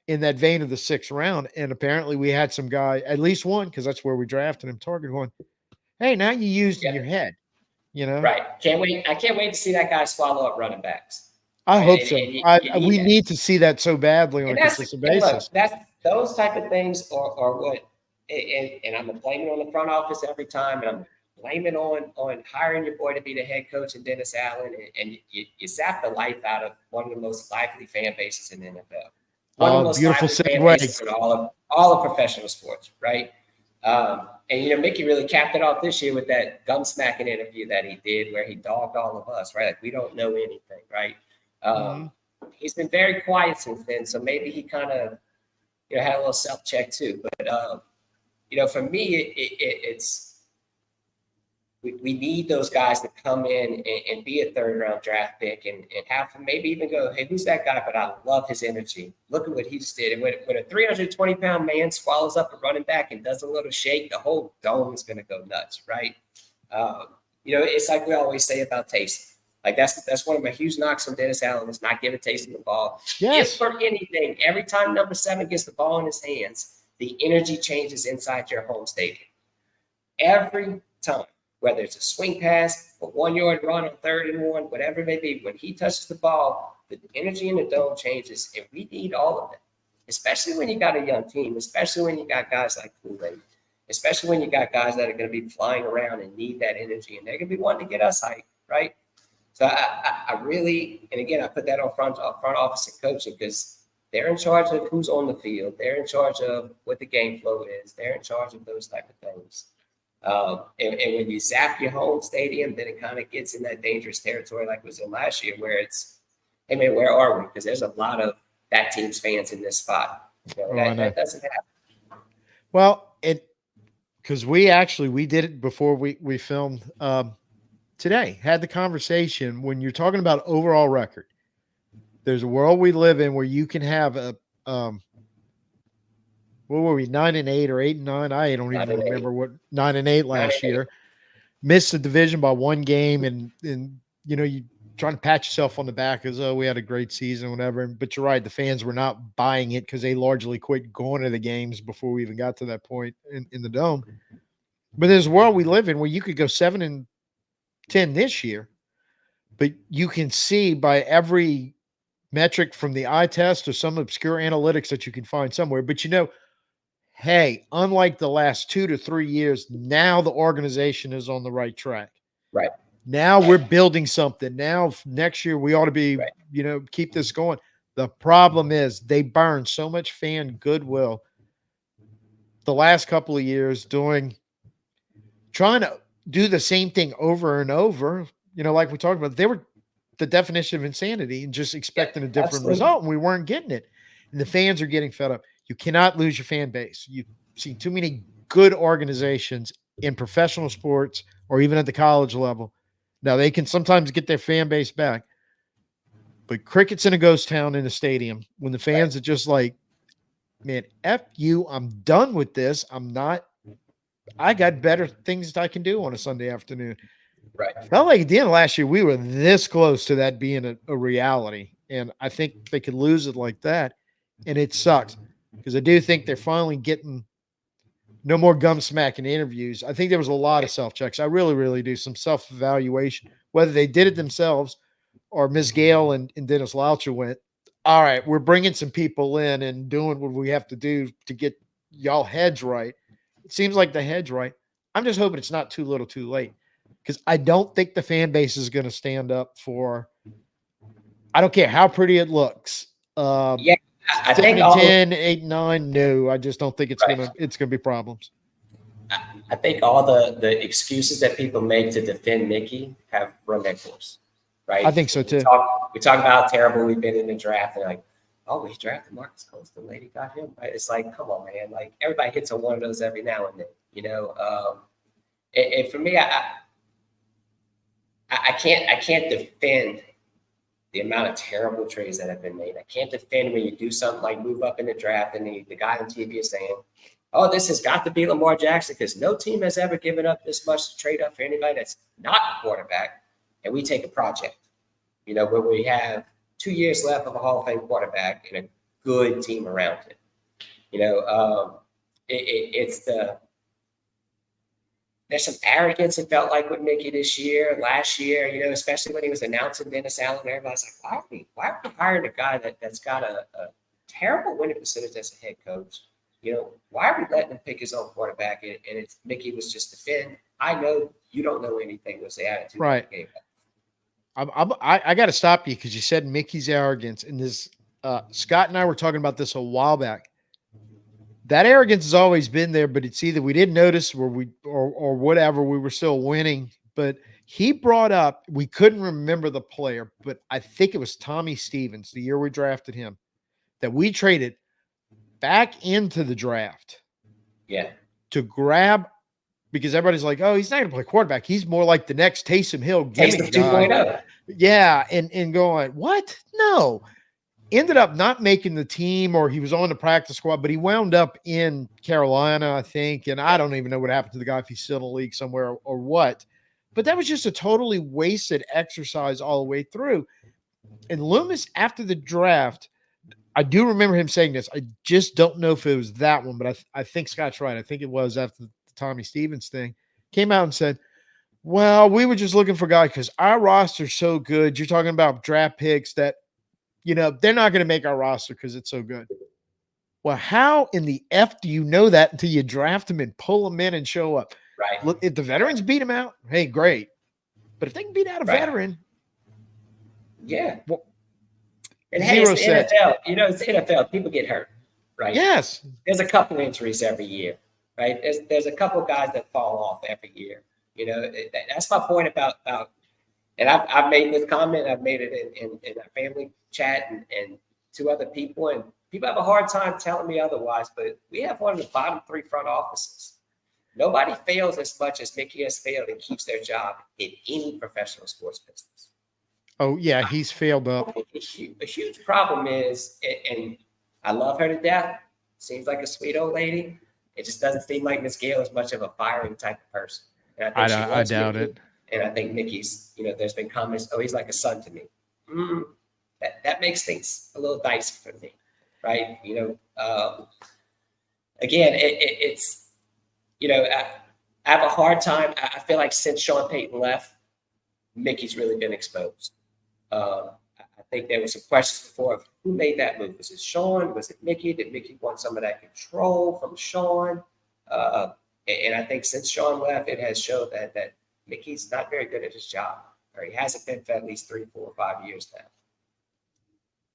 in that vein of the 6th round. And apparently we had some guy, at least one, because that's where we drafted him, target one. Hey, now you used in your head, Right. I can't wait to see that guy swallow up running backs. I hope so. We need to see that so badly on a consistent basis. That's those type of things are what, and I'm blaming on the front office every time, and I'm blaming on hiring your boy to be the head coach and Dennis Allen, and you zap the life out of one of the most lively fan bases in the NFL. One of the most beautiful lively fan bases in all of professional sports, right? And Mickey really capped it off this year with that gum smacking interview that he did, where he dogged all of us, right? Like, we don't know anything, right? He's been very quiet since then, so maybe he kind of had a little self-check too. But for me, it's we need those guys to come in and be a 3rd round draft pick and have to maybe even go, hey, who's that guy? But I love his energy. Look at what he just did. And when a 320-pound man swallows up a running back and does a little shake, the whole dome is going to go nuts, right? It's like we always say about Taysom. Like that's one of my huge knocks on Dennis Allen, is not giving Taysom the ball. Yes. If for anything, every time number 7 gets the ball in his hands, the energy changes inside your home stadium. Every time, whether it's a swing pass, a 1-yard run on 3rd and 1, whatever it may be, when he touches the ball, the energy in the dome changes, and we need all of it, especially when you got a young team, especially when you got guys like Kool-Aid. especially when you got guys that are going to be flying around and need that energy, and they're going to be wanting to get us hyped, right? So I really, and again, I put that on front office and coaching because they're in charge of who's on the field. They're in charge of what the game flow is. They're in charge of those type of things. And when you zap your home stadium, then it kind of gets in that dangerous territory like it was in last year, where it's, hey man, where are we? Because there's a lot of that team's fans in this spot. That doesn't happen. Well, because we did it before we filmed today, had the conversation. When you're talking about overall record, there's a world we live in where you can have a what were we, 9-8 or 8-9? I don't even remember what 9-8 last year. Missed the division by one game, and you trying to pat yourself on the back as, oh, we had a great season, whatever. But you're right, the fans were not buying it because they largely quit going to the games before we even got to that point in the dome. But there's a world we live in where you could go 7-10 this year, but you can see by every metric from the eye test or some obscure analytics that you can find somewhere. But hey, unlike the last 2 to 3 years, now the organization is on the right track. Right. Now we're building something. Now next year we ought to be, keep this going. The problem is they burned so much fan goodwill the last couple of years trying to do the same thing over and over. Like we talked about, they were the definition of insanity and just expecting a different result, and we weren't getting it. And the fans are getting fed up. You cannot lose your fan base. You've seen too many good organizations in professional sports or even at the college level. Now, they can sometimes get their fan base back, but cricket's in a ghost town in a stadium when the fans are just like, man, F you, I'm done with this. I got better things that I can do on a Sunday afternoon. Right. Felt like at the end of last year, we were this close to that being a reality. And I think they could lose it like that. And it sucks because I do think they're finally getting no more gum smacking interviews. I think there was a lot of self checks. I really, really do. Some self evaluation, whether they did it themselves or Ms. Gale and Dennis Laucher went, all right, we're bringing some people in and doing what we have to do to get y'all heads right. It seems like the heads right. I'm just hoping it's not too little too late because I don't think the fan base is going to stand up for, I don't care how pretty it looks. I 7 think 10, 8 9. No, I just don't think it's gonna be problems. I think all the excuses that people make to defend Mickey have run their course, right? I think so too. We talk about how terrible we've been in the draft, and like, oh, we drafted Marcus Colts, the lady got him. Right? It's like, come on, man. Like everybody hits on one of those every now and then, And for me, I can't defend the amount of terrible trades that have been made. I can't defend when you do something like move up in the draft and the guy on TV is saying, oh, this has got to be Lamar Jackson because no team has ever given up this much to trade up for anybody that's not a quarterback. And we take a project, where we have 2 years left of a Hall of Fame quarterback and a good team around him. There's some arrogance, it felt like, with Mickey this year, last year, especially when he was announcing Dennis Allen. Everybody's like, why are we hiring a guy that's got a terrible winning percentage as a head coach? Why are we letting him pick his own quarterback? And it's Mickey was just defend. I know you don't know anything was the attitude right. of the game. I got to stop you because you said Mickey's arrogance. And this, Scott and I were talking about this a while back. That arrogance has always been there, but it's either we didn't notice or whatever. We were still winning. But he brought up, we couldn't remember the player, but I think it was Tommy Stevens, the year we drafted him, that we traded back into the draft. Yeah. To grab, because everybody's like, oh, he's not going to play quarterback. He's more like the next Taysom Hill gimmick guy. 2.0. Yeah. And going, what? No. Ended up not making the team, or he was on the practice squad, but he wound up in Carolina, I think. And I don't even know what happened to the guy, if he's still in the league somewhere or what. But that was just a totally wasted exercise all the way through. And Loomis, after the draft, I do remember him saying this. I just don't know if it was that one, but I think Scott's right. I think it was after the Tommy Stevens thing. Came out and said, well, we were just looking for a guy because our roster's so good. You're talking about draft picks that, they're not going to make our roster because it's so good. Well, how in the F do you know that until you draft him and pull him in and show up? Right. Look, if the veterans beat him out, hey, great. But if they can beat out a Right. veteran, Yeah. well, And hey, it's zero the sets. NFL. It's the NFL. People get hurt, right? Yes. There's a couple injuries every year, right? There's a couple guys that fall off every year. That's my point about. And I've made this comment. I've made it in our family chat and to other people, and people have a hard time telling me otherwise. But we have one of the bottom 3 front offices. Nobody fails as much as Mickey has failed and keeps their job in any professional sports business. Oh, yeah, he's failed up. A huge problem is, and I love her to death. Seems like a sweet old lady. It just doesn't seem like Miss Gale is much of a firing type of person. And I think I doubt Mickey, it. and I think Mickey's, there's been comments, oh, he's like a son to me. That makes things a little dicey for me, right? Again, it's, I have a hard time. I feel like since Sean Payton left, Mickey's really been exposed. I think there were some questions before of who made that move. Was it Sean? Was it Mickey? Did Mickey want some of that control from Sean? And I think since Sean left, it has showed that Mickey's not very good at his job, or he hasn't been for at least 3, 4, 5 years now.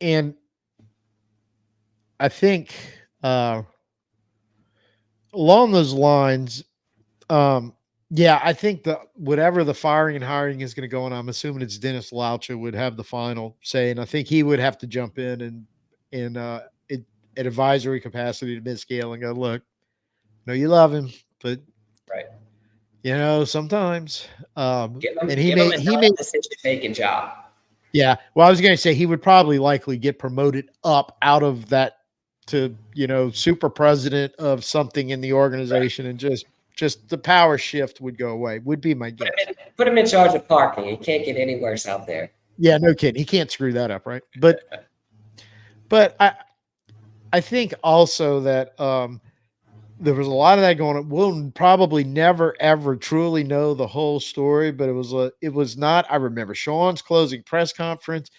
And I think along those lines, yeah, I think that whatever the firing and hiring is going to go on, I'm assuming it's Dennis Laucha would have the final say, and I think he would have to jump in and at advisory capacity to Miss Gale and go, look, you love him, but right, sometimes, give him and a non-decision-making job. Yeah, well, I was going to say he would probably likely get promoted up out of that to super president of something in the organization, and just the power shift would go away. Would be my guess. Put him in charge of parking. He can't get any worse out there. Yeah, no kidding. He can't screw that up, right? But I think also that there was a lot of that going on. We'll probably never ever truly know the whole story, but it was not. I remember Sean's closing press conference.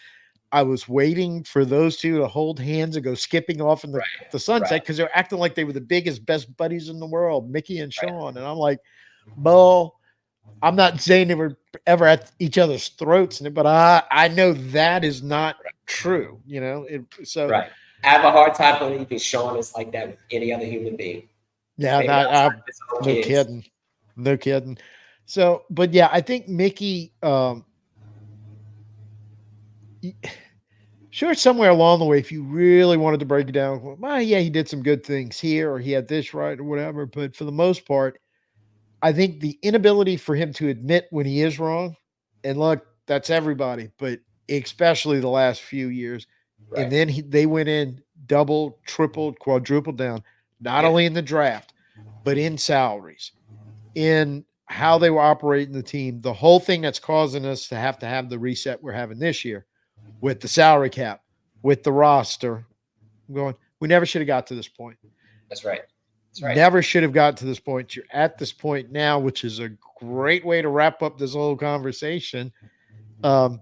I was waiting for those two to hold hands and go skipping off in the sunset because they're acting like they were the biggest, best buddies in the world, Mickey and Sean. And I'm like, Bo, I'm not saying they were ever at each other's throats, but I know that is not true. So right. I have a hard time believing Sean is like that with any other human being. Yeah, no kidding. So, but yeah, I think Mickey. Sure, somewhere along the way, if you really wanted to break it down, well, yeah, he did some good things here, or he had this right, or whatever. But for the most part, I think the inability for him to admit when he is wrong, and look, that's everybody, but especially the last few years. Right. And then they went in double, tripled, quadrupled down, not only in the draft, but in salaries, in how they were operating the team. The whole thing that's causing us to have the reset we're having this year with the salary cap, with the roster. I'm going, we never should have got to this point. That's right. Never should have got to this point. You're at this point now, which is a great way to wrap up this whole conversation. I'm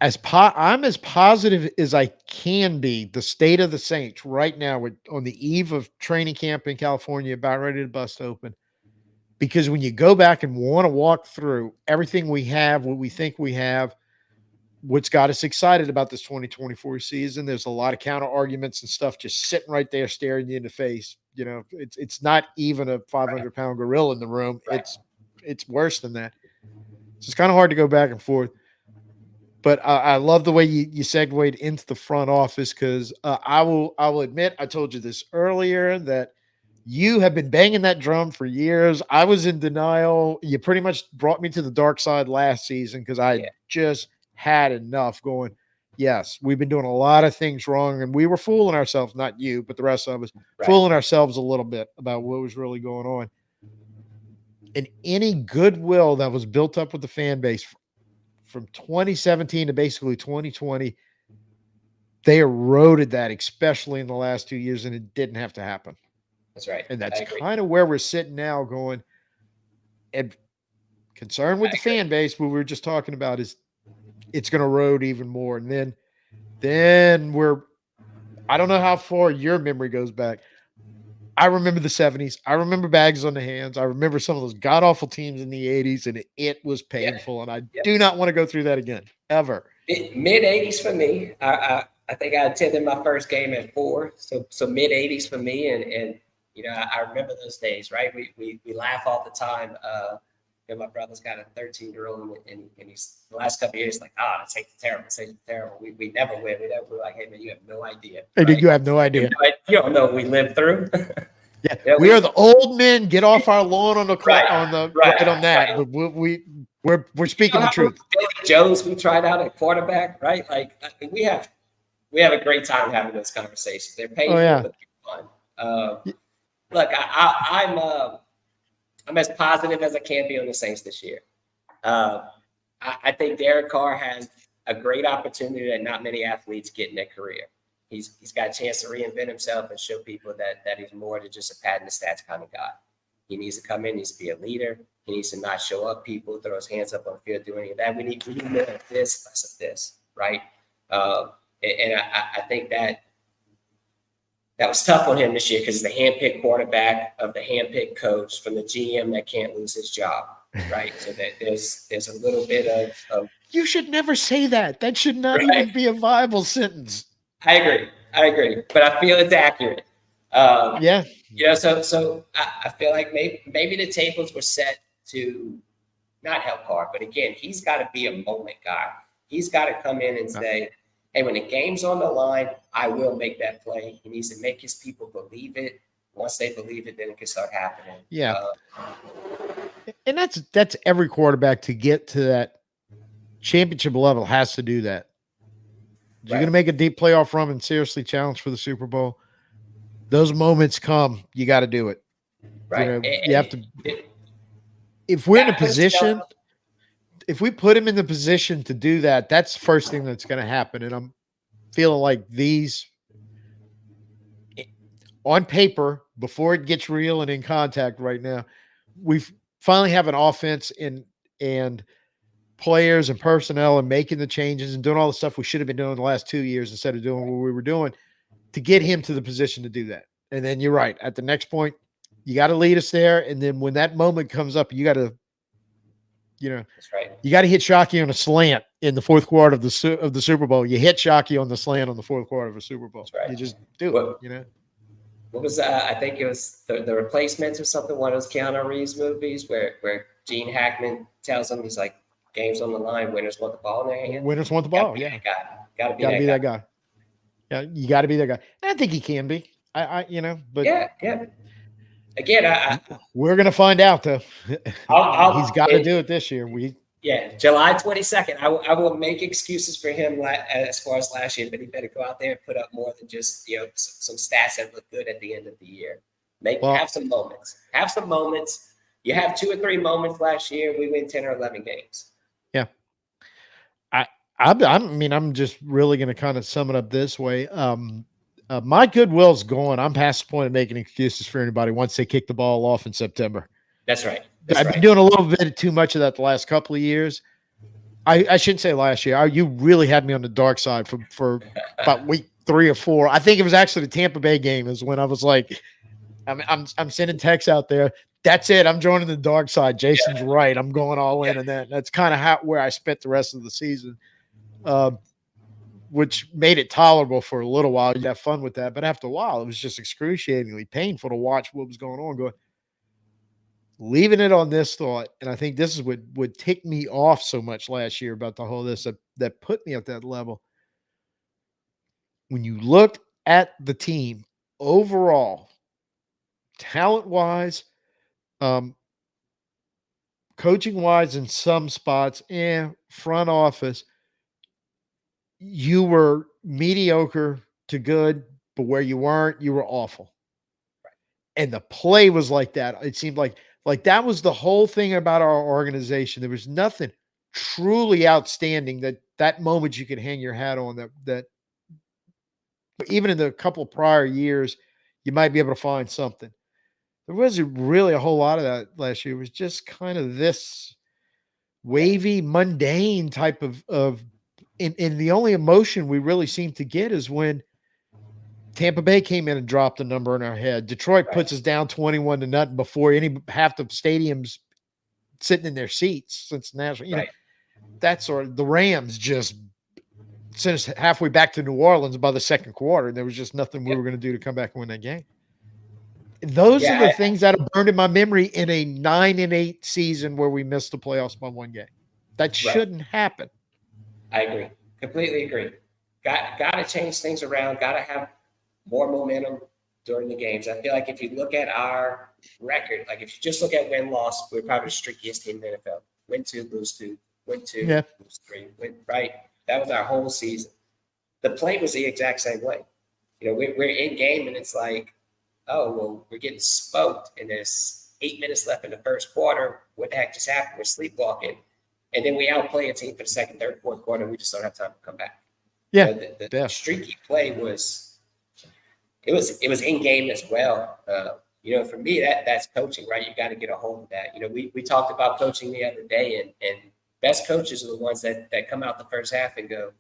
as positive as I can be. The state of the Saints right now, we're on the eve of training camp in California, about ready to bust open. Because when you go back and want to walk through everything we have, what we think we have, what's got us excited about this 2024 season, there's a lot of counter arguments and stuff just sitting right there staring you in the face. It's not even a 500-pound gorilla in the room. Right. It's worse than that. So it's kind of hard to go back and forth. But I love the way you segued into the front office, because I will admit, I told you this earlier, that you have been banging that drum for years. I was in denial. You pretty much brought me to the dark side last season because I just had enough going, yes, we've been doing a lot of things wrong, and we were fooling ourselves, not you, but the rest of us, fooling ourselves a little bit about what was really going on. And any goodwill that was built up with the fan base from 2017 to basically 2020, they eroded that, especially in the last 2 years, and it didn't have to happen. That's right. And that's kind of where we're sitting now going. And concerned with the fan base, what we were just talking about, is it's going to erode even more. And then I don't know how far your memory goes back. I remember the 70s. I remember bags on the hands. I remember some of those god awful teams in the 80s, and it was Yeah, painful. And I yeah. do not want to go through that again, ever. Mid '80s for me. I think I attended my first game at 4, so mid '80s for me, and I remember those days, right? We laugh all the time. My brother's got a 13-year-old, and he's the last couple of years like, it's terrible, it's terrible. We never win. We're like, hey man, you have no idea. And Right? you have no idea. You don't know what we lived through. Yeah, we are the old men. Get off our lawn on the right on that. right. But we're speaking the truth. Billy Jones, we tried out at quarterback, right? Like we have a great time having those conversations. They're painful, but they're fun. Look, I'm as positive as I can be on the Saints this year. I think Derek Carr has a great opportunity that not many athletes get in their career. He's got a chance to reinvent himself and show people that he's more than just a pad in the stats kind of guy. He needs to come in, needs to be a leader. He needs to not show up people, throw his hands up on the field, do any of that. We need more of this, less of this, right? And I think that was tough on him this year because he's the handpicked quarterback of the handpicked coach from the GM that can't lose his job, right? So that there's a little bit of you should never say that. That should not even be a viable sentence. I agree, but I feel it's accurate. Yeah. So I feel like maybe the tables were set to not help Carr, but again, he's got to be a moment guy. He's got to come in and say, hey, when the game's on the line, I will make that play. He needs to make his people believe it. Once they believe it, then it can start happening. Yeah. And that's every quarterback to get to that championship level has to do that. You're going to make a deep playoff run and seriously challenge for the Super Bowl. Those moments come, you got to do it. Right. You have to. If we're in a position, if we put him in the position to do that, that's the first thing that's going to happen. And I'm feeling like these on paper, before it gets real and in contact right now, we finally have an offense and players and personnel and making the changes and doing all the stuff we should have been doing the last 2 years instead of doing what we were doing to get him to the position to do that. And then you're right. At the next point, you got to lead us there. And then when that moment comes up, you got to, that's right. You got to hit Shockey on a slant in the fourth quarter of the Super Bowl. You hit Shockey on the slant on the fourth quarter of a Super Bowl. That's right. You just do it, What was I think it was the Replacements or something, one of those Keanu Reeves movies where Gene Hackman tells him, he's like, game's on the line, winners want the ball in their hand. Winners want the ball, Gotta be that guy. Yeah, you got to be that guy. And I think he can be. But yeah. Again, we're gonna find out though. He's got to do it this year. July 22nd. I will make excuses for him as far as last year, but he better go out there and put up more than just some stats that look good at the end of the year. Have some moments. Have some moments. You have 2 or 3 moments last year. We win 10 or 11 games. Yeah. I'm just really going to kind of sum it up this way. My goodwill's gone. I'm past the point of making excuses for anybody once they kick the ball off in September. That's right. I've been doing a little bit too much of that the last couple of years. I shouldn't say last year. You really had me on the dark side for about week 3 or 4. I think it was actually the Tampa Bay game is when I was like, I'm sending texts out there. That's it. I'm joining the dark side. Jason's right. I'm going all in, and that's kind of where I spent the rest of the season, which made it tolerable for a little while. You have fun with that, but after a while, it was just excruciatingly painful to watch what was going on. Leaving it on this thought, and I think this is what would tick me off so much last year about the whole this that put me at that level. When you looked at the team overall, talent-wise, coaching-wise in some spots, front office, you were mediocre to good, but where you weren't, you were awful. And the play was like that. It seemed like that was the whole thing about our organization. There was nothing truly outstanding that moment you could hang your hat on that even in the couple prior years, you might be able to find something. There wasn't really a whole lot of that last year. It was just kind of this wavy, mundane type of and the only emotion we really seem to get is when Tampa Bay came in and dropped a number in our head. Detroit Right. puts us down 21-0 before half the stadiums sitting in their seats. Cincinnati, Right. that's sort of the Rams just sent us halfway back to New Orleans by the second quarter. And there was just nothing we Yeah. were going to do to come back and win that game. Those are Yeah. the things that are burned in my memory in a 9-8 season where we missed the playoffs by one game. That Right. shouldn't happen. I agree. Completely agree. Got to change things around. Got to have more momentum during the games. I feel like if you look at our record, like if you just look at win loss, we're probably the streakiest team in the NFL. Win two, lose two, win two, Yeah. lose three. Right. That was our whole season. The play was the exact same way. We're in game and it's like, oh, well, we're getting smoked and there's 8 minutes left in the first quarter. What the heck just happened? We're sleepwalking. And then we outplay a team for the second, third, fourth quarter, and we just don't have time to come back. Yeah. The streaky play was in game as well. For me, that's coaching, right? You got to get a hold of that. We talked about coaching the other day, and best coaches are the ones that come out the first half and go,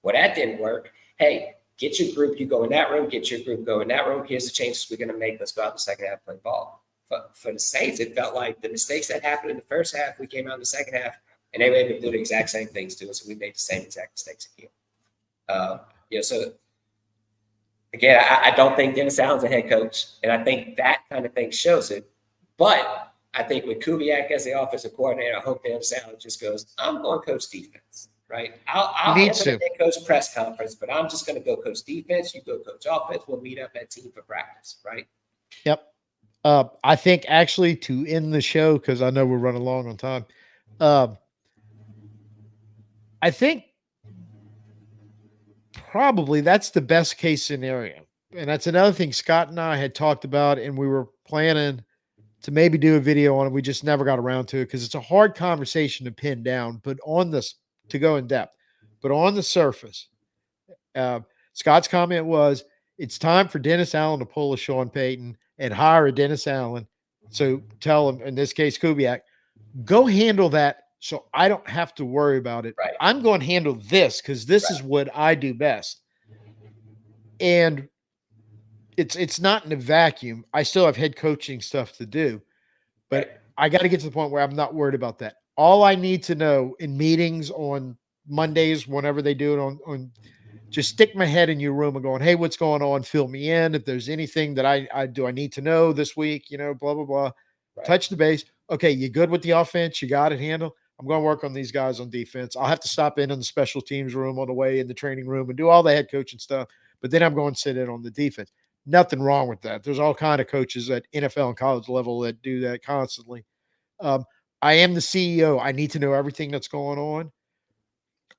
well, that didn't work. Hey, get your group. You go in that room. Get your group. Go in that room. Here's the changes we're going to make. Let's go out in the second half and play ball. But for the Saints, it felt like the mistakes that happened in the first half, we came out in the second half, and they were able to do the exact same things to us, and we made the same exact mistakes again. So again, I don't think Dennis Allen's a head coach, and I think that kind of thing shows it. But I think with Kubiak as the offensive coordinator, I hope Dennis Allen just goes, I'm going to coach defense, right? I'll handle the head coach press conference, but I'm just going to go coach defense. You go coach offense. We'll meet up at team for practice, right? Yep. I think actually to end the show, because I know we're running long on time, I think probably that's the best case scenario. And that's another thing Scott and I had talked about, and we were planning to maybe do a video on it. We just never got around to it because it's a hard conversation to pin down, but on this, to go in depth. But on the surface, Scott's comment was, it's time for Dennis Allen to pull a Sean Payton and hire a Dennis Allen. So tell him, in this case, Kubiak, go handle that so I don't have to worry about it. Right. I'm going to handle this because this is what I do best. And it's not in a vacuum. I still have head coaching stuff to do, but I got to get to the point where I'm not worried about that. All I need to know in meetings on Mondays, whenever they do it on just stick my head in your room and going, hey, what's going on? Fill me in. If there's anything that I need to know this week, blah, blah, blah. Right. Touch the base. Okay, you good with the offense? You got it handled? I'm going to work on these guys on defense. I'll have to stop in the special teams room on the way in the training room and do all the head coaching stuff. But then I'm going to sit in on the defense. Nothing wrong with that. There's all kind of coaches at NFL and college level that do that constantly. I am the CEO. I need to know everything that's going on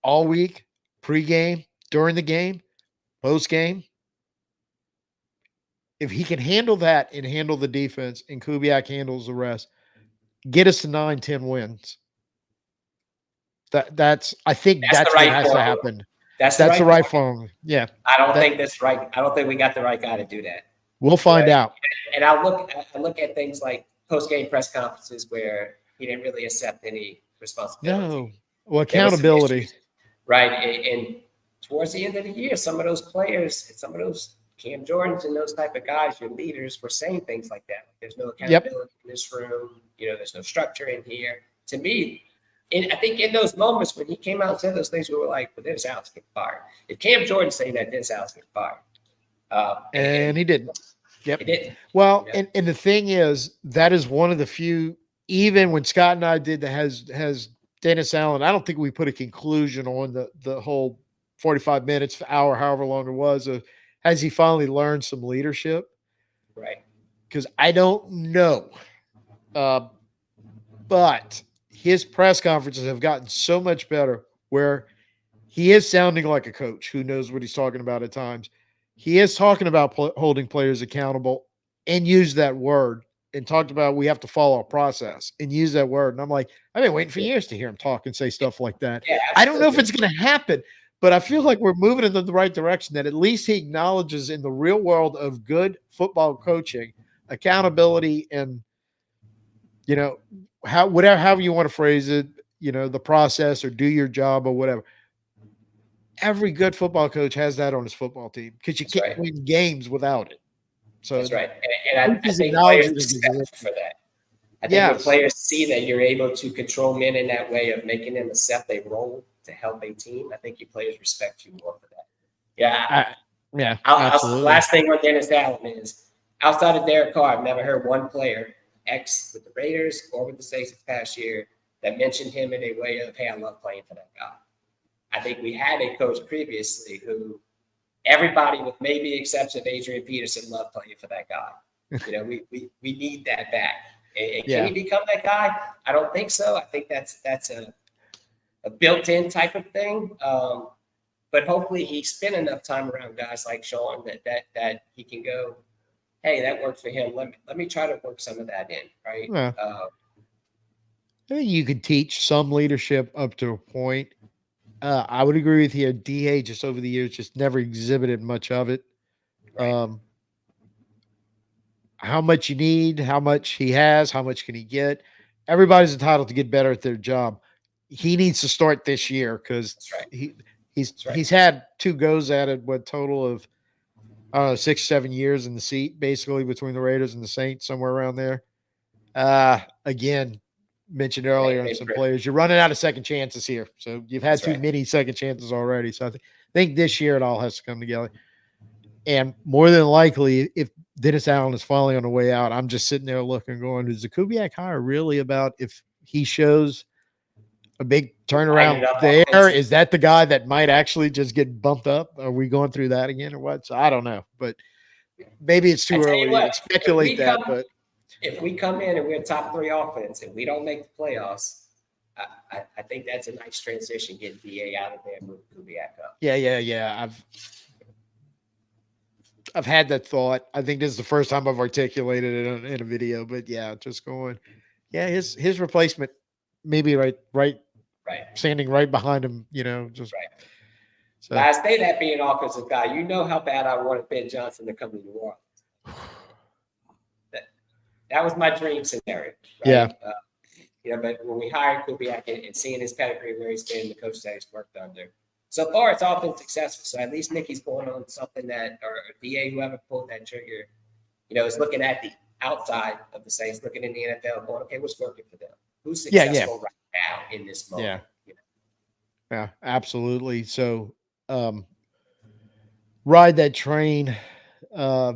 all week, pregame, during the game, post game. If he can handle that and handle the defense and Kubiak handles the rest, get us to 9-10 wins. I think that's what has to happen. That's the right formula. Yeah. I don't think that's right. I don't think we got the right guy to do that. We'll find out. And I look at things like post-game press conferences where he didn't really accept any responsibility. No. Well, accountability. Right. And towards the end of the year, some of those players, some of those Cam Jordans and those type of guys, your leaders, were saying things like that. There's no accountability in this room. There's no structure in here. To me, I think in those moments when he came out and said those things, we were like, well, Dennis Allen's getting fired. If Cam Jordan's saying that, Dennis Allen's getting fired. And he didn't. Yep. He didn't. Well, and the thing is, that is one of the few, even when Scott and I did that has Dennis Allen, I don't think we put a conclusion on the whole 45 minutes, hour, however long it was. Has he finally learned some leadership? Right. Because I don't know. But his press conferences have gotten so much better where he is sounding like a coach who knows what he's talking about at times. He is talking about holding players accountable and use that word and talked about we have to follow a process and use that word. And I'm like, I've been waiting for years to hear him talk and say stuff like that. Yeah, I don't know if it's going to happen, but I feel like we're moving in the right direction, that at least he acknowledges in the real world of good football coaching, accountability and, however you want to phrase it, the process or do your job or whatever. every good football coach has that on his football team because you That's can't right. win games without it. So That's right. And I coaches think acknowledge players it as a respect good you thing. for that. I think when Yes. players see that you're able to control men in that way of making them accept a role to help a team, I think your players respect you more for that. Yeah. Yeah, Last absolutely. thing on Dennis Allen is outside of Derek Carr, I've never heard one player, ex with the Raiders or with the Saints this past year, that mentioned him in a way of, hey, I love playing for that guy. I think we had a coach previously who everybody, with maybe the exception of Adrian Peterson, loved playing for that guy. We need that back. And can Yeah. he become that guy? I don't think so. I think that's a built-in type of thing. But hopefully he spent enough time around guys like Sean that he can go, hey, that worked for him. Let me try to work some of that in, right? Yeah. I think you could teach some leadership up to a point. I would agree with you. DA just over the years just never exhibited much of it. Right, Um, how much you need, how much he has, how much can he get? Everybody's entitled to get better at their job. He needs to start this year because that's right, he he's that's right. he's had 2 goes at it. What total of 6, 7 years in the seat, basically between the Raiders and the Saints, somewhere around there. Again, mentioned earlier on some players, you're running out of second chances here. So you've had That's too right. many second chances already. So I think this year it all has to come together. And more than likely, if Dennis Allen is finally on the way out, I'm just sitting there looking, going, is the Kubiak hire really about if he shows a big Lighten it turnaround up there? offensively. Is that the guy that might actually just get bumped up? Are we going through that again or what? So I don't know, but maybe it's I too tell you early to what, speculate that. But if we come in and we're top 3 offense and we don't make the playoffs, I think that's a nice transition, getting DA out of there and move Kubiak up. yeah. I've had that thought. I think this is the first time I've articulated it in a video. But yeah, just going. Yeah, his replacement, maybe right, Right, standing right behind him. Just right. so. Now, I say that being an offensive guy, you know how bad I wanted Ben Johnson to come to New Orleans. That was my dream scenario, Yeah, right? But when we hired Kubiak and seeing his pedigree, where he's been, the coach that he's worked under, so far it's all been successful. So at least Mickey's going on something that, or DA, whoever pulled that trigger, is looking at the outside of the Saints, looking in the NFL, going, okay, what's working for them? Who's yeah, successful right now in this yeah, moment? yeah, absolutely. So, ride that train uh,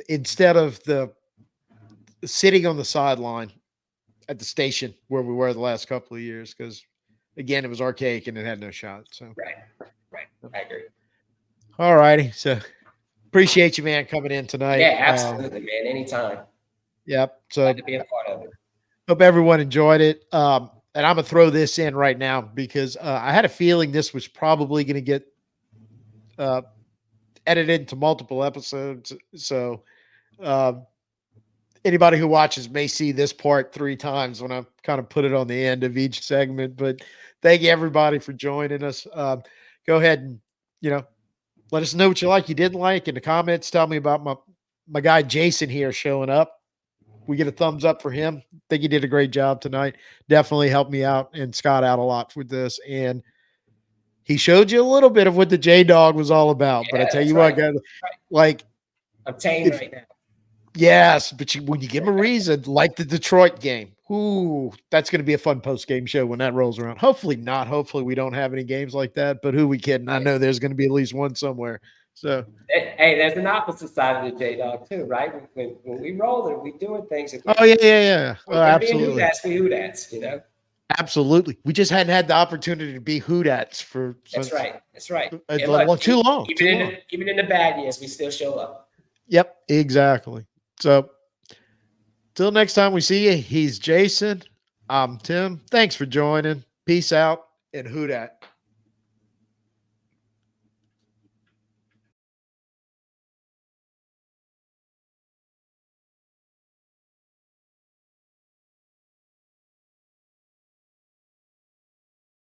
instead of the sitting on the sideline at the station where we were the last couple of years because again it was archaic and it had no shot. So, Right, right. I agree. all righty. So appreciate you, man, coming in tonight. Yeah, absolutely, man. Anytime. Yep. Glad So to be a part of it. hope everyone enjoyed it. And I'm gonna throw this in right now because I had a feeling this was probably going to get uh, edited into multiple episodes. So um, anybody who watches may see this part 3 times when I kind of put it on the end of each segment. But thank you everybody for joining us. Go ahead and let us know what you like, you didn't like in the comments. Tell me about my guy Jason here showing up. We get a thumbs up for him. Think he did a great job tonight. Definitely helped me out and Scott out a lot with this. And he showed you a little bit of what the J Dog was all about. But I Yeah, tell that's you what, right. guys, Right. like I'm tame if right now. yes, but when you give him a reason, like the Detroit game, ooh, that's going to be a fun post game show when that rolls around. Hopefully not. Hopefully we don't have any games like that. But who we kidding? I know there's going to be at least one somewhere. So Hey, there's an opposite side of the J Dog too, right? When we roll it, we doing things. If oh yeah. Oh, we're being who absolutely. that's, we who that's. Absolutely. We just hadn't had the opportunity to be Hoodats for That's since right. That's right. a And look, too long. even Too in long. the bad years, we still show up. Yep, exactly. So till next time we see you, he's Jason. I'm Tim. Thanks for joining. Peace out and Hoodat.